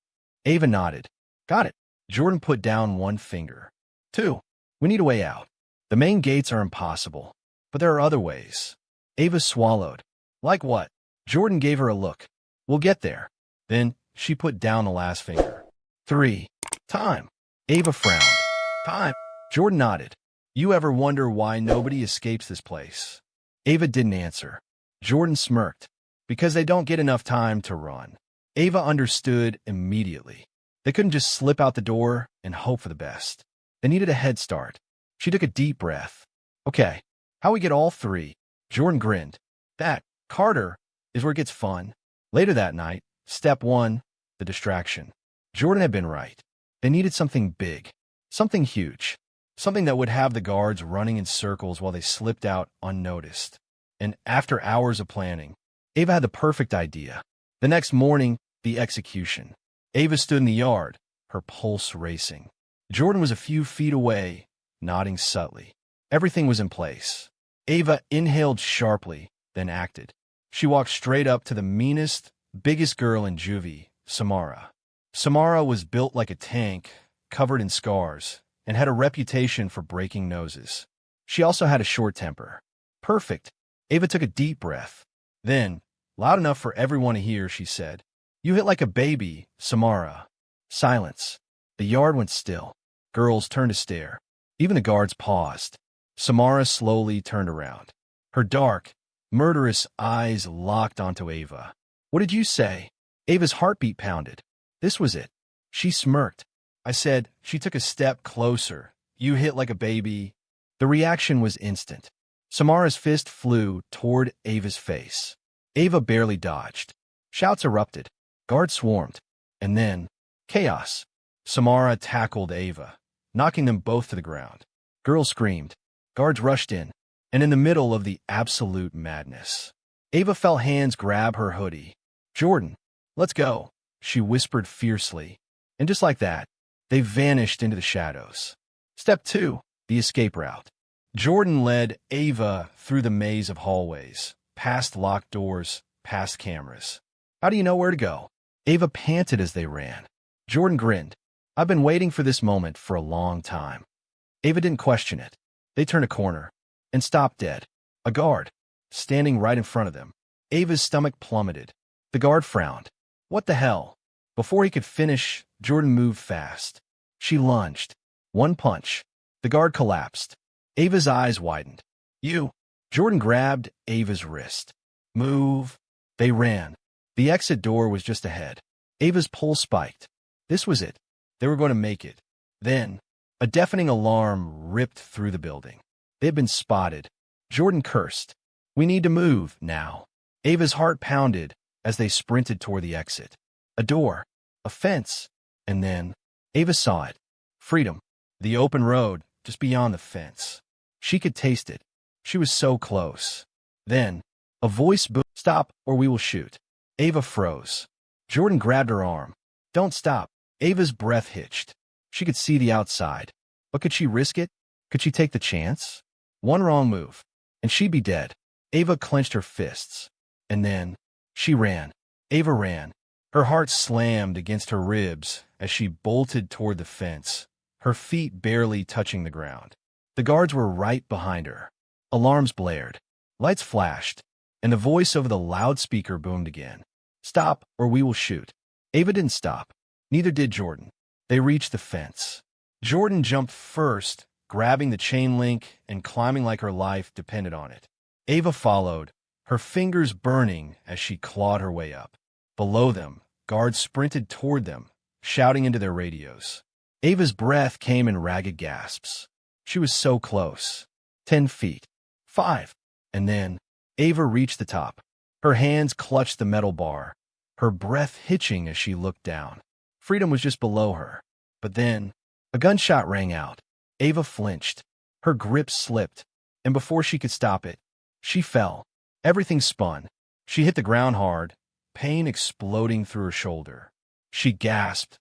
S1: Ava nodded. Got it. Jordan put down 1 finger. 2. We need a way out. The main gates are impossible, but there are other ways. Ava swallowed. Like what? Jordan gave her a look. We'll get there. Then she put down the last finger. 3. Time. Ava frowned. Time. Jordan nodded. You ever wonder why nobody escapes this place? Ava didn't answer. Jordan smirked. Because they don't get enough time to run. Ava understood immediately. They couldn't just slip out the door and hope for the best. They needed a head start. She took a deep breath. Okay, how we get all 3? Jordan grinned. That, Carter, is where it gets fun. Later that night, step 1, the distraction. Jordan had been right. They needed something big, something huge, something that would have the guards running in circles while they slipped out unnoticed. And after hours of planning, Ava had the perfect idea. The next morning, the execution. Ava stood in the yard, her pulse racing. Jordan was a few feet away, nodding subtly. Everything was in place. Ava inhaled sharply, then acted. She walked straight up to the meanest, biggest girl in juvie, Samara. Samara was built like a tank, covered in scars, and had a reputation for breaking noses. She also had a short temper. Perfect. Ava took a deep breath. Then, loud enough for everyone to hear, she said, You hit like a baby, Samara. Silence. The yard went still. Girls turned to stare. Even the guards paused. Samara slowly turned around. Her dark, murderous eyes locked onto Ava. What did you say? Ava's heartbeat pounded. This was it. She smirked. I said, she took a step closer. You hit like a baby. The reaction was instant. Samara's fist flew toward Ava's face. Ava barely dodged. Shouts erupted. Guards swarmed. And then, chaos. Samara tackled Ava, knocking them both to the ground. Girls screamed. Guards rushed in. And in the middle of the absolute madness, Ava felt hands grab her hoodie. Jordan, let's go, she whispered fiercely. And just like that, they vanished into the shadows. Step 2, the escape route. Jordan led Ava through the maze of hallways, past locked doors, past cameras. How do you know where to go? Ava panted as they ran. Jordan grinned. I've been waiting for this moment for a long time. Ava didn't question it. They turned a corner and stopped dead. A guard, standing right in front of them. Ava's stomach plummeted. The guard frowned. What the hell? Before he could finish, Jordan moved fast. She lunged. One punch. The guard collapsed. Ava's eyes widened. You. Jordan grabbed Ava's wrist. Move. They ran. The exit door was just ahead. Ava's pulse spiked. This was it. They were going to make it. Then, a deafening alarm ripped through the building. They had been spotted. Jordan cursed. We need to move now. Ava's heart pounded as they sprinted toward the exit. A door. A fence. And then, Ava saw it. Freedom. The open road, just beyond the fence. She could taste it. She was so close. Then, a voice boomed. Stop, or we will shoot. Ava froze. Jordan grabbed her arm. Don't stop. Ava's breath hitched. She could see the outside. But could she risk it? Could she take the chance? One wrong move, and she'd be dead. Ava clenched her fists. And then, she ran. Ava ran. Her heart slammed against her ribs as she bolted toward the fence, her feet barely touching the ground. The guards were right behind her. Alarms blared. Lights flashed, and the voice over the loudspeaker boomed again. "Stop, or we will shoot." Ava didn't stop. Neither did Jordan. They reached the fence. Jordan jumped first, grabbing the chain link and climbing like her life depended on it. Ava followed, her fingers burning as she clawed her way up. Below them, guards sprinted toward them, shouting into their radios. Ava's breath came in ragged gasps. She was so close. 10 feet. 5. And then, Ava reached the top. Her hands clutched the metal bar, her breath hitching as she looked down. Freedom was just below her. But then, a gunshot rang out. Ava flinched. Her grip slipped, and before she could stop it, she fell. Everything spun. She hit the ground hard, pain exploding through her shoulder. She gasped,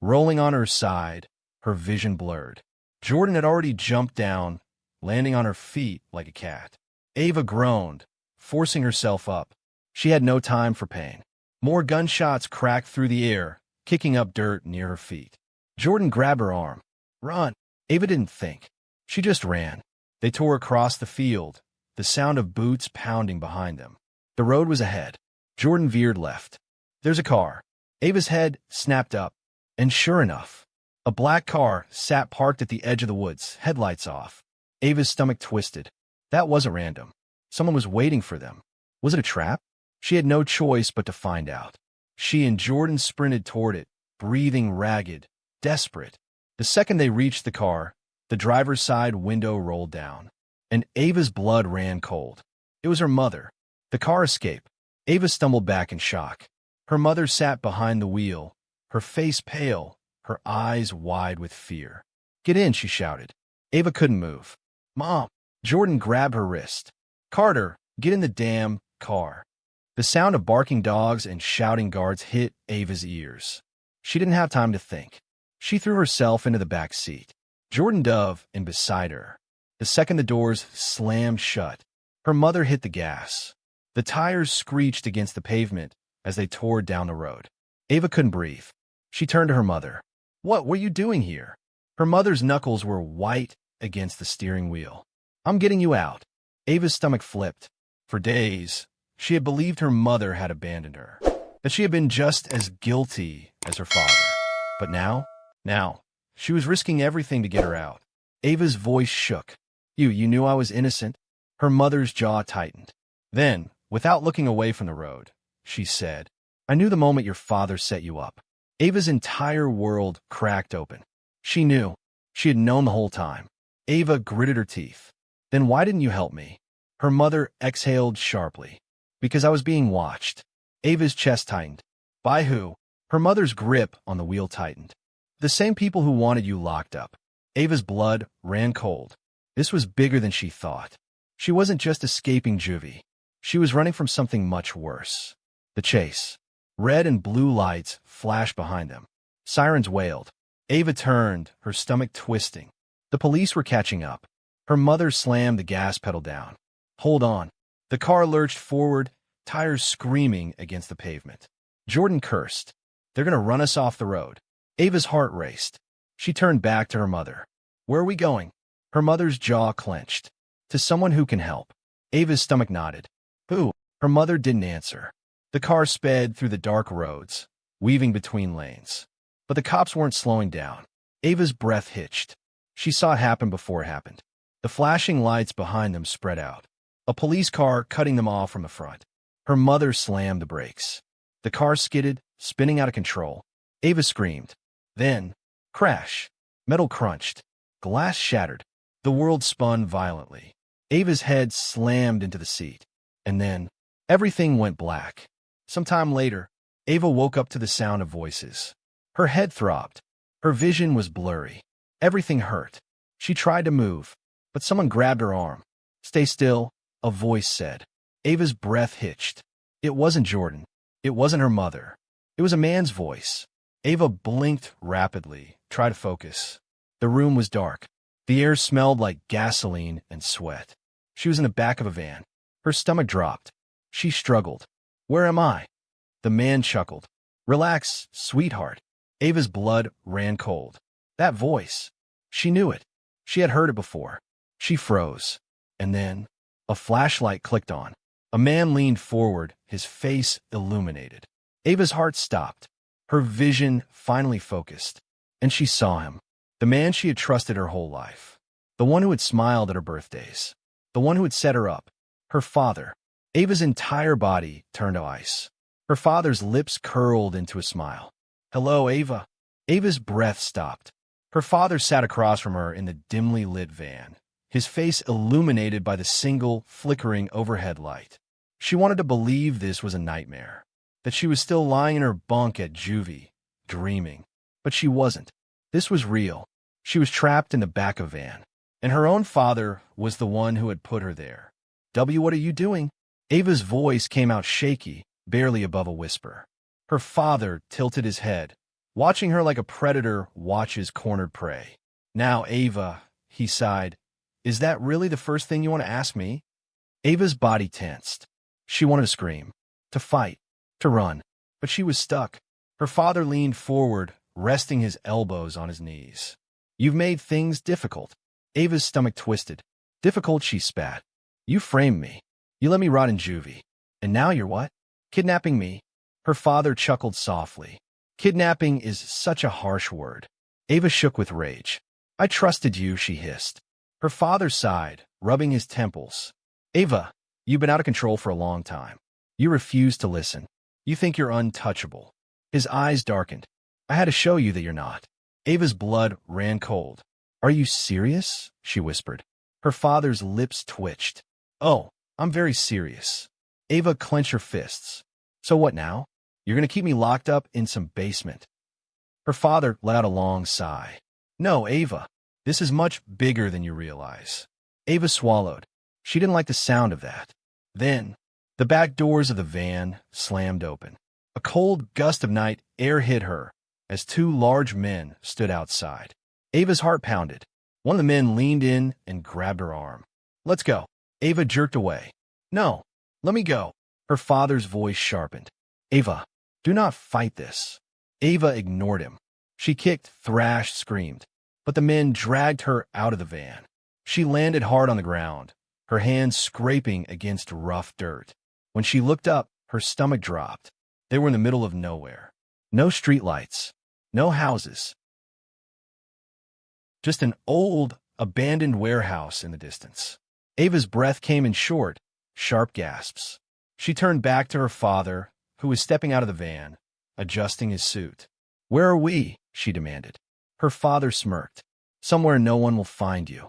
S1: rolling on her side, her vision blurred. Jordan had already jumped down, landing on her feet like a cat. Ava groaned, forcing herself up. She had no time for pain. More gunshots cracked through the air, kicking up dirt near her feet. Jordan grabbed her arm. "Run." Ava didn't think. She just ran. They tore across the field, the sound of boots pounding behind them. The road was ahead. Jordan veered left. "There's a car." Ava's head snapped up, and sure enough, a black car sat parked at the edge of the woods, headlights off. Ava's stomach twisted. That wasn't random. Someone was waiting for them. Was it a trap? She had no choice but to find out. She and Jordan sprinted toward it, breathing ragged, desperate. The second they reached the car, the driver's side window rolled down, and Ava's blood ran cold. It was her mother. The car escaped. Ava stumbled back in shock. Her mother sat behind the wheel, her face pale, her eyes wide with fear. "Get in," she shouted. Ava couldn't move. "Mom!" Jordan grabbed her wrist. "Carter, get in the damn car." The sound of barking dogs and shouting guards hit Ava's ears. She didn't have time to think. She threw herself into the back seat. Jordan dove in beside her. The second the doors slammed shut, her mother hit the gas. The tires screeched against the pavement as they tore down the road. Ava couldn't breathe. She turned to her mother. "What were you doing here?" Her mother's knuckles were white against the steering wheel. "I'm getting you out." Ava's stomach flipped. For days, she had believed her mother had abandoned her, that she had been just as guilty as her father. But now, she was risking everything to get her out. Ava's voice shook. You knew I was innocent?" Her mother's jaw tightened. Then, without looking away from the road, she said, "I knew the moment your father set you up." Ava's entire world cracked open. She knew. She had known the whole time. Ava gritted her teeth. "Then why didn't you help me?" Her mother exhaled sharply. "Because I was being watched." Ava's chest tightened. "By who?" Her mother's grip on the wheel tightened. "The same people who wanted you locked up." Ava's blood ran cold. This was bigger than she thought. She wasn't just escaping juvie. She was running from something much worse. The chase. Red and blue lights flashed behind them. Sirens wailed. Ava turned, her stomach twisting. The police were catching up. Her mother slammed the gas pedal down. "Hold on." The car lurched forward, tires screaming against the pavement. Jordan cursed. "They're going to run us off the road." Ava's heart raced. She turned back to her mother. "Where are we going?" Her mother's jaw clenched. "To someone who can help." Ava's stomach nodded. "Who?" Her mother didn't answer. The car sped through the dark roads, weaving between lanes. But the cops weren't slowing down. Ava's breath hitched. She saw it happen before it happened. The flashing lights behind them spread out. A police car cutting them off from the front. Her mother slammed the brakes. The car skidded, spinning out of control. Ava screamed. Then, crash. Metal crunched. Glass shattered. The world spun violently. Ava's head slammed into the seat. And then, everything went black. Sometime later, Ava woke up to the sound of voices. Her head throbbed. Her vision was blurry. Everything hurt. She tried to move, but someone grabbed her arm. "Stay still," a voice said. Ava's breath hitched. It wasn't Jordan. It wasn't her mother. It was a man's voice. Ava blinked rapidly, tried to focus. The room was dark. The air smelled like gasoline and sweat. She was in the back of a van. Her stomach dropped. She struggled. "Where am I?" The man chuckled. "Relax, sweetheart." Ava's blood ran cold. That voice. She knew it. She had heard it before. She froze. And then a flashlight clicked on. A man leaned forward, his face illuminated. Ava's heart stopped. Her vision finally focused. And she saw him. The man she had trusted her whole life. The one who had smiled at her birthdays. The one who had set her up. Her father. Ava's entire body turned to ice. Her father's lips curled into a smile. "Hello, Ava." Ava's breath stopped. Her father sat across from her in the dimly lit van, his face illuminated by the single, flickering overhead light. She wanted to believe this was a nightmare, that she was still lying in her bunk at juvie, dreaming. But she wasn't. This was real. She was trapped in the back of a van, and her own father was the one who had put her there. What are you doing?" Ava's voice came out shaky, barely above a whisper. Her father tilted his head, watching her like a predator watches cornered prey. "Now, Ava," he sighed, "is that really the first thing you want to ask me?" Ava's body tensed. She wanted to scream, to fight, to run, but she was stuck. Her father leaned forward, resting his elbows on his knees. "You've made things difficult." Ava's stomach twisted. "Difficult," she spat. "You framed me. You let me rot in juvie. And now you're what? Kidnapping me?" Her father chuckled softly. "Kidnapping is such a harsh word." Ava shook with rage. "I trusted you," she hissed. Her father sighed, rubbing his temples. "Ava, you've been out of control for a long time. You refuse to listen. You think you're untouchable." His eyes darkened. "I had to show you that you're not." Ava's blood ran cold. "Are you serious?" she whispered. Her father's lips twitched. "Oh, I'm very serious." Ava clenched her fists. "So what now? You're going to keep me locked up in some basement?" Her father let out a long sigh. "No, Ava, this is much bigger than you realize." Ava swallowed. She didn't like the sound of that. Then, the back doors of the van slammed open. A cold gust of night air hit her as two large men stood outside. Ava's heart pounded. One of the men leaned in and grabbed her arm. "Let's go." Ava jerked away. "No, let me go." Her father's voice sharpened. "Ava, do not fight this." Ava ignored him. She kicked, thrashed, screamed. But the men dragged her out of the van. She landed hard on the ground, her hands scraping against rough dirt. When she looked up, her stomach dropped. They were in the middle of nowhere. No streetlights. No houses. Just an old, abandoned warehouse in the distance. Ava's breath came in short, sharp gasps. She turned back to her father, who was stepping out of the van, adjusting his suit. "Where are we?" she demanded. Her father smirked. "Somewhere no one will find you."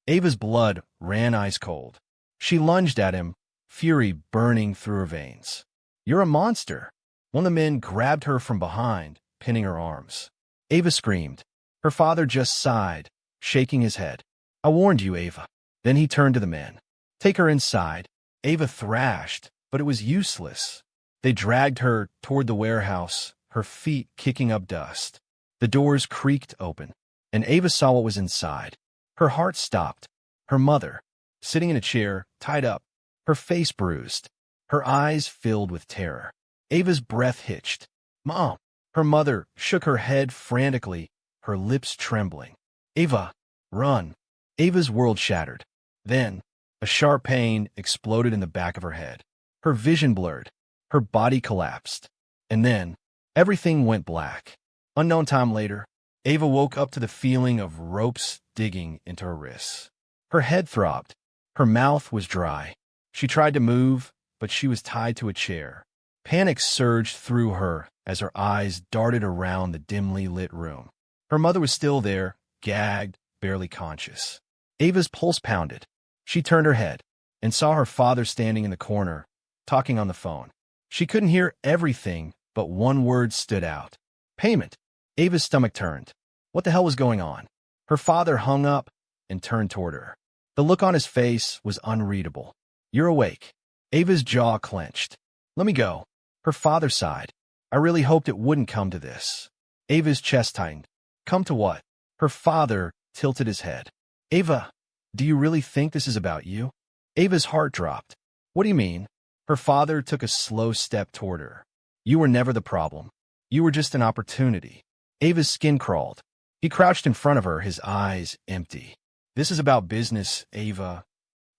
S1: Ava's blood ran ice cold. She lunged at him, fury burning through her veins. "You're a monster." One of the men grabbed her from behind, pinning her arms. Ava screamed. Her father just sighed, shaking his head. "I warned you, Ava." Then he turned to the men. "Take her inside." Ava thrashed, but it was useless. They dragged her toward the warehouse, her feet kicking up dust. The doors creaked open, and Ava saw what was inside. Her heart stopped. Her mother, sitting in a chair, tied up, her face bruised, her eyes filled with terror. Ava's breath hitched. "Mom!" Her mother shook her head frantically, her lips trembling. "Ava, run!" Ava's world shattered. Then, a sharp pain exploded in the back of her head. Her vision blurred. Her body collapsed. And then, everything went black. Unknown time later, Ava woke up to the feeling of ropes digging into her wrists. Her head throbbed. Her mouth was dry. She tried to move, but she was tied to a chair. Panic surged through her as her eyes darted around the dimly lit room. Her mother was still there, gagged, barely conscious. Ava's pulse pounded. She turned her head and saw her father standing in the corner, talking on the phone. She couldn't hear everything, but one word stood out. "Payment." Ava's stomach turned. What the hell was going on? Her father hung up and turned toward her. The look on his face was unreadable. "You're awake." Ava's jaw clenched. "Let me go." Her father sighed. "I really hoped it wouldn't come to this." Ava's chest tightened. "Come to what?" Her father tilted his head. Ava, do you really think this is about you? Ava's heart dropped. What do you mean? Her father took a slow step toward her. You were never the problem. You were just an opportunity. Ava's skin crawled. He crouched in front of her, his eyes empty. This is about business, Ava.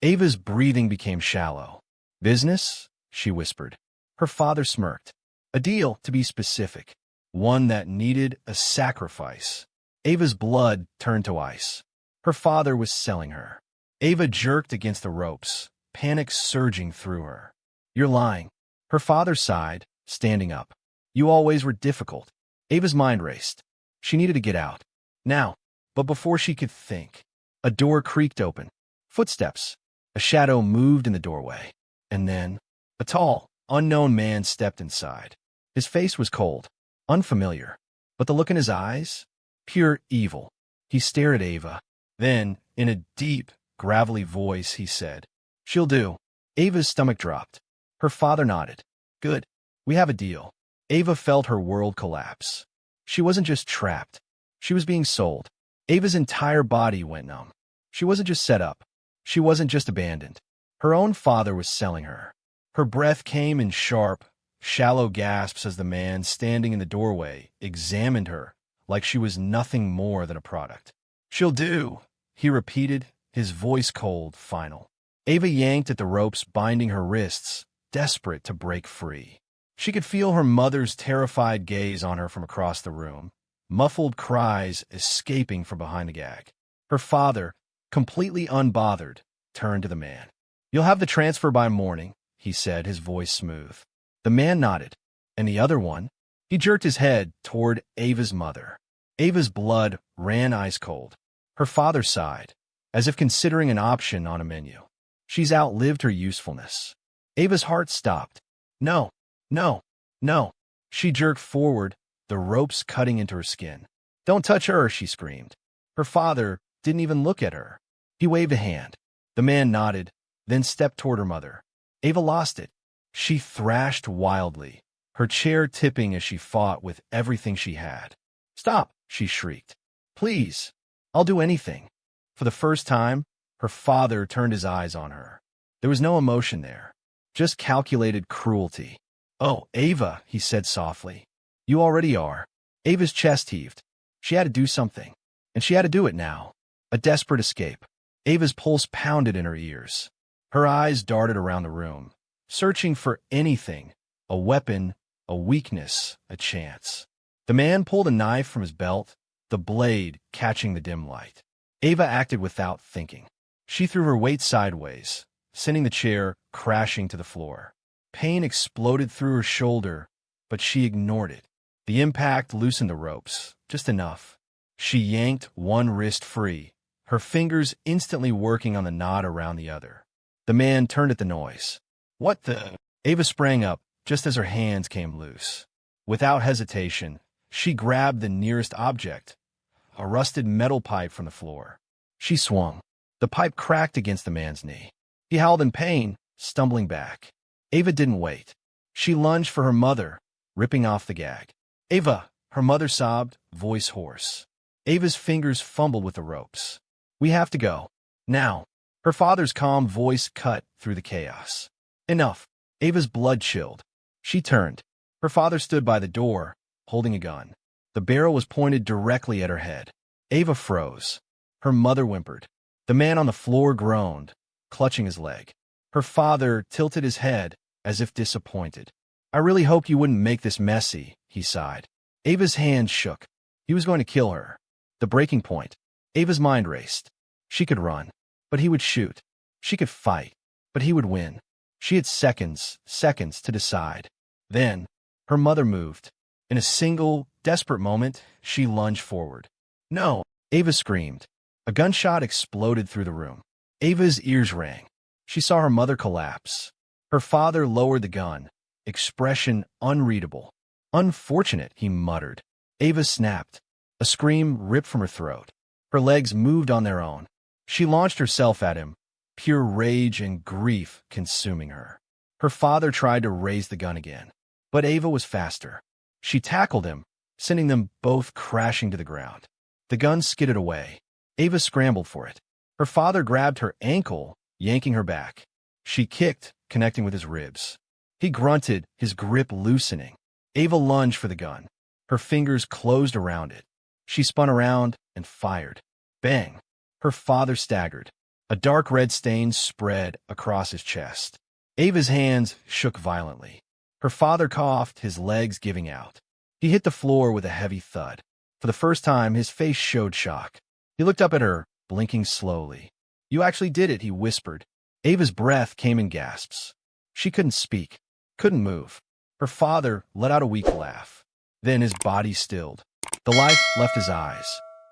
S1: Ava's breathing became shallow. Business? She whispered. Her father smirked. A deal, to be specific. One that needed a sacrifice. Ava's blood turned to ice. Her father was selling her. Ava jerked against the ropes, panic surging through her. You're lying. Her father sighed, standing up. You always were difficult. Ava's mind raced. She needed to get out. Now. But before she could think, a door creaked open. Footsteps. A shadow moved in the doorway. And then, a tall, unknown man stepped inside. His face was cold, unfamiliar. But the look in his eyes? Pure evil. He stared at Ava. Then, in a deep, gravelly voice, he said, She'll do. Ava's stomach dropped. Her father nodded. Good. We have a deal. Ava felt her world collapse. She wasn't just trapped. She was being sold. Ava's entire body went numb. She wasn't just set up. She wasn't just abandoned. Her own father was selling her. Her breath came in sharp, shallow gasps as the man standing in the doorway examined her like she was nothing more than a product. She'll do, he repeated, his voice cold, final. Ava yanked at the ropes binding her wrists, desperate to break free. She could feel her mother's terrified gaze on her from across the room, muffled cries escaping from behind the gag. Her father, completely unbothered, turned to the man. You'll have the transfer by morning, he said, his voice smooth. The man nodded. And the other one? He jerked his head toward Ava's mother. Ava's blood ran ice cold. Her father sighed, as if considering an option on a menu. She's outlived her usefulness. Ava's heart stopped. No, no, no. She jerked forward, the ropes cutting into her skin. Don't touch her, she screamed. Her father didn't even look at her. He waved a hand. The man nodded, then stepped toward her mother. Ava lost it. She thrashed wildly, her chair tipping as she fought with everything she had. Stop, she shrieked. Please, I'll do anything. For the first time, her father turned his eyes on her. There was no emotion there, just calculated cruelty. Oh, Ava, he said softly. You already are. Ava's chest heaved. She had to do something, and she had to do it now. A desperate escape. Ava's pulse pounded in her ears. Her eyes darted around the room, searching for anything, a weapon, a weakness, a chance. The man pulled a knife from his belt, the blade catching the dim light. Ava acted without thinking. She threw her weight sideways, sending the chair crashing to the floor. Pain exploded through her shoulder, but she ignored it. The impact loosened the ropes, just enough. She yanked one wrist free, her fingers instantly working on the knot around the other. The man turned at the noise. What the? Ava sprang up just as her hands came loose. Without hesitation, she grabbed the nearest object, a rusted metal pipe from the floor. She swung. The pipe cracked against the man's knee. He howled in pain, stumbling back. Ava didn't wait. She lunged for her mother, ripping off the gag. Ava, her mother sobbed, voice hoarse. Ava's fingers fumbled with the ropes. We have to go. Now. Her father's calm voice cut through the chaos. Enough. Ava's blood chilled. She turned. Her father stood by the door, holding a gun. The barrel was pointed directly at her head. Ava froze. Her mother whimpered. The man on the floor groaned, clutching his leg. Her father tilted his head, as if disappointed. I really hoped you wouldn't make this messy, he sighed. Ava's hands shook. He was going to kill her. The breaking point. Ava's mind raced. She could run, but he would shoot. She could fight, but he would win. She had seconds to decide. Then, her mother moved. In a single, desperate moment, she lunged forward. No! Ava screamed. A gunshot exploded through the room. Ava's ears rang. She saw her mother collapse. Her father lowered the gun, expression unreadable. Unfortunate, he muttered. Ava snapped. A scream ripped from her throat. Her legs moved on their own. She launched herself at him, pure rage and grief consuming her. Her father tried to raise the gun again, but Ava was faster. She tackled him, sending them both crashing to the ground. The gun skidded away. Ava scrambled for it. Her father grabbed her ankle, yanking her back. She kicked, connecting with his ribs. He grunted, his grip loosening. Ava lunged for the gun. Her fingers closed around it. She spun around and fired. Bang! Her father staggered. A dark red stain spread across his chest. Ava's hands shook violently. Her father coughed, his legs giving out. He hit the floor with a heavy thud. For the first time, his face showed shock. He looked up at her, blinking slowly. "You actually did it," he whispered. Ava's breath came in gasps. She couldn't speak, couldn't move. Her father let out a weak laugh. Then his body stilled. The light left his eyes.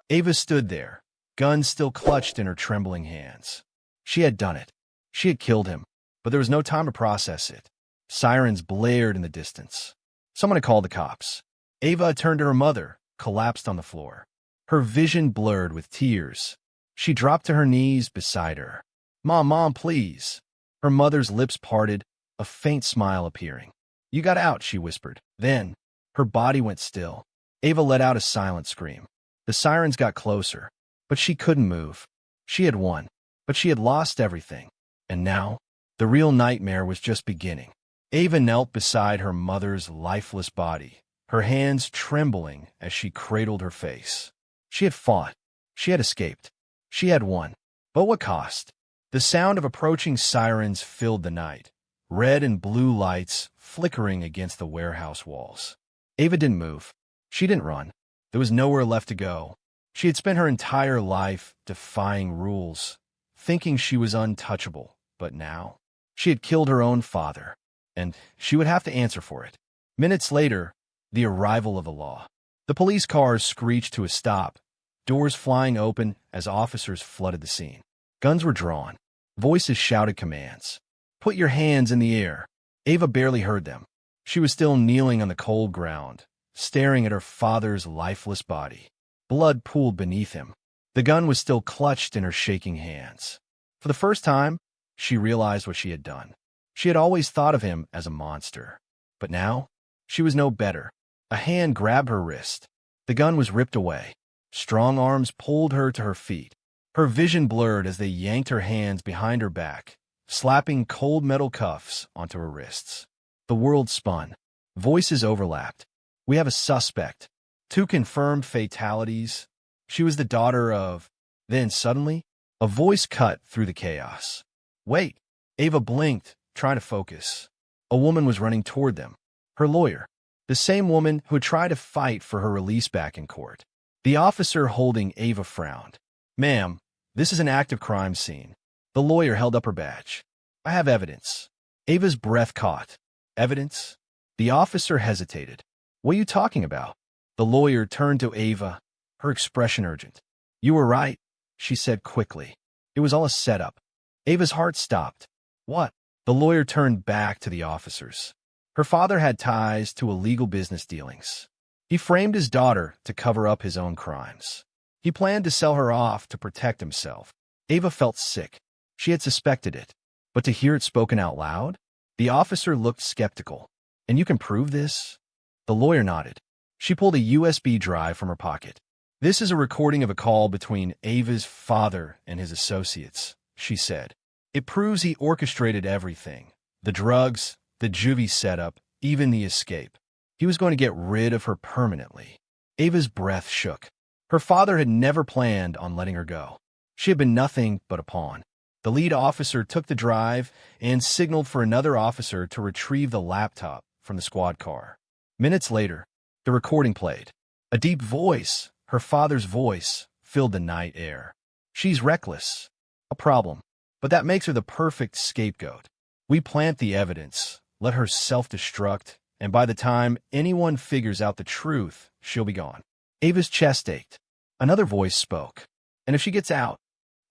S1: Ava stood there, gun still clutched in her trembling hands. She had done it. She had killed him, but there was no time to process it. Sirens blared in the distance. Someone had called the cops. Ava turned to her mother, collapsed on the floor. Her vision blurred with tears. She dropped to her knees beside her. Mom, please." Her mother's lips parted, a faint smile appearing. "You got out," she whispered. Then, her body went still. Ava let out a silent scream. The sirens got closer, but she couldn't move. She had won, but she had lost everything. And now, the real nightmare was just beginning. Ava knelt beside her mother's lifeless body, her hands trembling as she cradled her face. She had fought. She had escaped. She had won. But what cost? The sound of approaching sirens filled the night, red and blue lights flickering against the warehouse walls. Ava didn't move. She didn't run. There was nowhere left to go. She had spent her entire life defying rules, thinking she was untouchable. But now, she had killed her own father, and she would have to answer for it. Minutes later, the arrival of the law. The police cars screeched to a stop, doors flying open as officers flooded the scene. Guns were drawn. Voices shouted commands. "Put your hands in the air." Ava barely heard them. She was still kneeling on the cold ground, staring at her father's lifeless body. Blood pooled beneath him. The gun was still clutched in her shaking hands. For the first time, she realized what she had done. She had always thought of him as a monster. But now, she was no better. A hand grabbed her wrist. The gun was ripped away. Strong arms pulled her to her feet. Her vision blurred as they yanked her hands behind her back, slapping cold metal cuffs onto her wrists. The world spun. Voices overlapped. "We have a suspect. 2 confirmed fatalities. She was the daughter of..." Then suddenly, a voice cut through the chaos. "Wait." Ava blinked, trying to focus. A woman was running toward them. Her lawyer. The same woman who had tried to fight for her release back in court. The officer holding Ava frowned. "Ma'am, this is an active crime scene." The lawyer held up her badge. "I have evidence." Ava's breath caught. "Evidence?" The officer hesitated. "What are you talking about?" The lawyer turned to Ava, her expression urgent. "You were right," she said quickly. "It was all a setup." Ava's heart stopped. "What?" The lawyer turned back to the officers. Her father had ties to illegal business dealings. He framed his daughter to cover up his own crimes. He planned to sell her off to protect himself. Ava felt sick. She had suspected it. But to hear it spoken out loud? The officer looked skeptical. "And you can prove this?" The lawyer nodded. She pulled a USB drive from her pocket. "This is a recording of a call between Ava's father and his associates," she said. "It proves he orchestrated everything. The drugs, the juvie setup, even the escape. He was going to get rid of her permanently." Ava's breath shook. Her father had never planned on letting her go. She had been nothing but a pawn. The lead officer took the drive and signaled for another officer to retrieve the laptop from the squad car. Minutes later, the recording played. A deep voice, her father's voice, filled the night air. "She's reckless. A problem. But that makes her the perfect scapegoat. We plant the evidence, let her self-destruct, and by the time anyone figures out the truth, she'll be gone." Ava's chest ached. Another voice spoke. "And if she gets out?"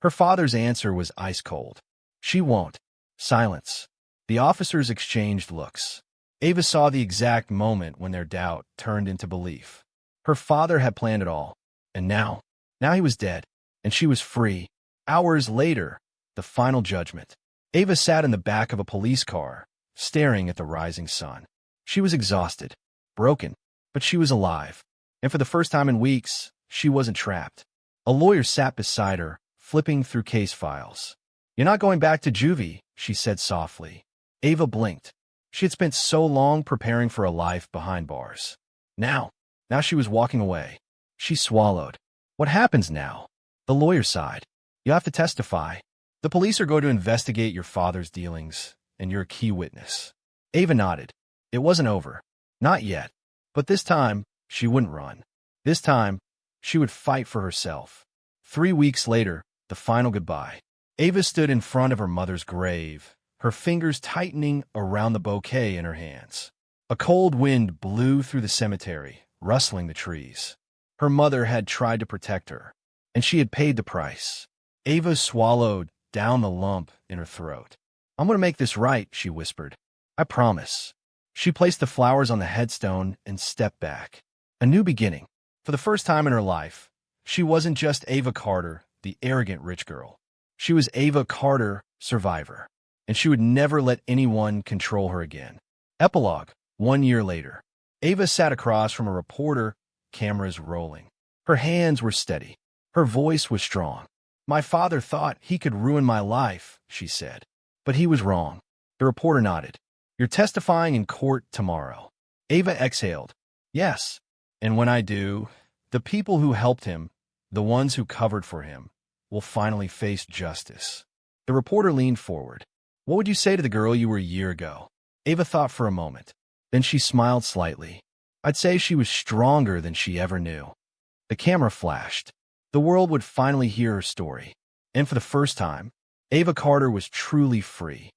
S1: Her father's answer was ice cold. "She won't." Silence. The officers exchanged looks. Ava saw the exact moment when their doubt turned into belief. Her father had planned it all. And now he was dead. And she was free. Hours later, the final judgment. Ava sat in the back of a police car, staring at the rising sun. She was exhausted, broken, but she was alive. And for the first time in weeks, she wasn't trapped. A lawyer sat beside her, flipping through case files. "You're not going back to juvie," she said softly. Ava blinked. She had spent so long preparing for a life behind bars. Now she was walking away. She swallowed. "What happens now?" The lawyer sighed. "You have to testify. The police are going to investigate your father's dealings, and you're a key witness." Ava nodded. It wasn't over. Not yet. But this time, she wouldn't run. This time, she would fight for herself. 3 weeks later, the final goodbye. Ava stood in front of her mother's grave, her fingers tightening around the bouquet in her hands. A cold wind blew through the cemetery, rustling the trees. Her mother had tried to protect her, and she had paid the price. Ava swallowed down the lump in her throat. "I'm going to make this right," she whispered. "I promise." She placed the flowers on the headstone and stepped back. A new beginning. For the first time in her life, she wasn't just Ava Carter, the arrogant rich girl. She was Ava Carter, survivor, and she would never let anyone control her again. Epilogue. 1 year later. Ava sat across from a reporter, cameras rolling. Her hands were steady. Her voice was strong. "My father thought he could ruin my life," she said. "But he was wrong." The reporter nodded. "You're testifying in court tomorrow." Ava exhaled. "Yes. And when I do, the people who helped him, the ones who covered for him, will finally face justice." The reporter leaned forward. "What would you say to the girl you were a year ago?" Ava thought for a moment. Then she smiled slightly. "I'd say she was stronger than she ever knew." The camera flashed. The world would finally hear her story. And for the first time, Ava Carter was truly free.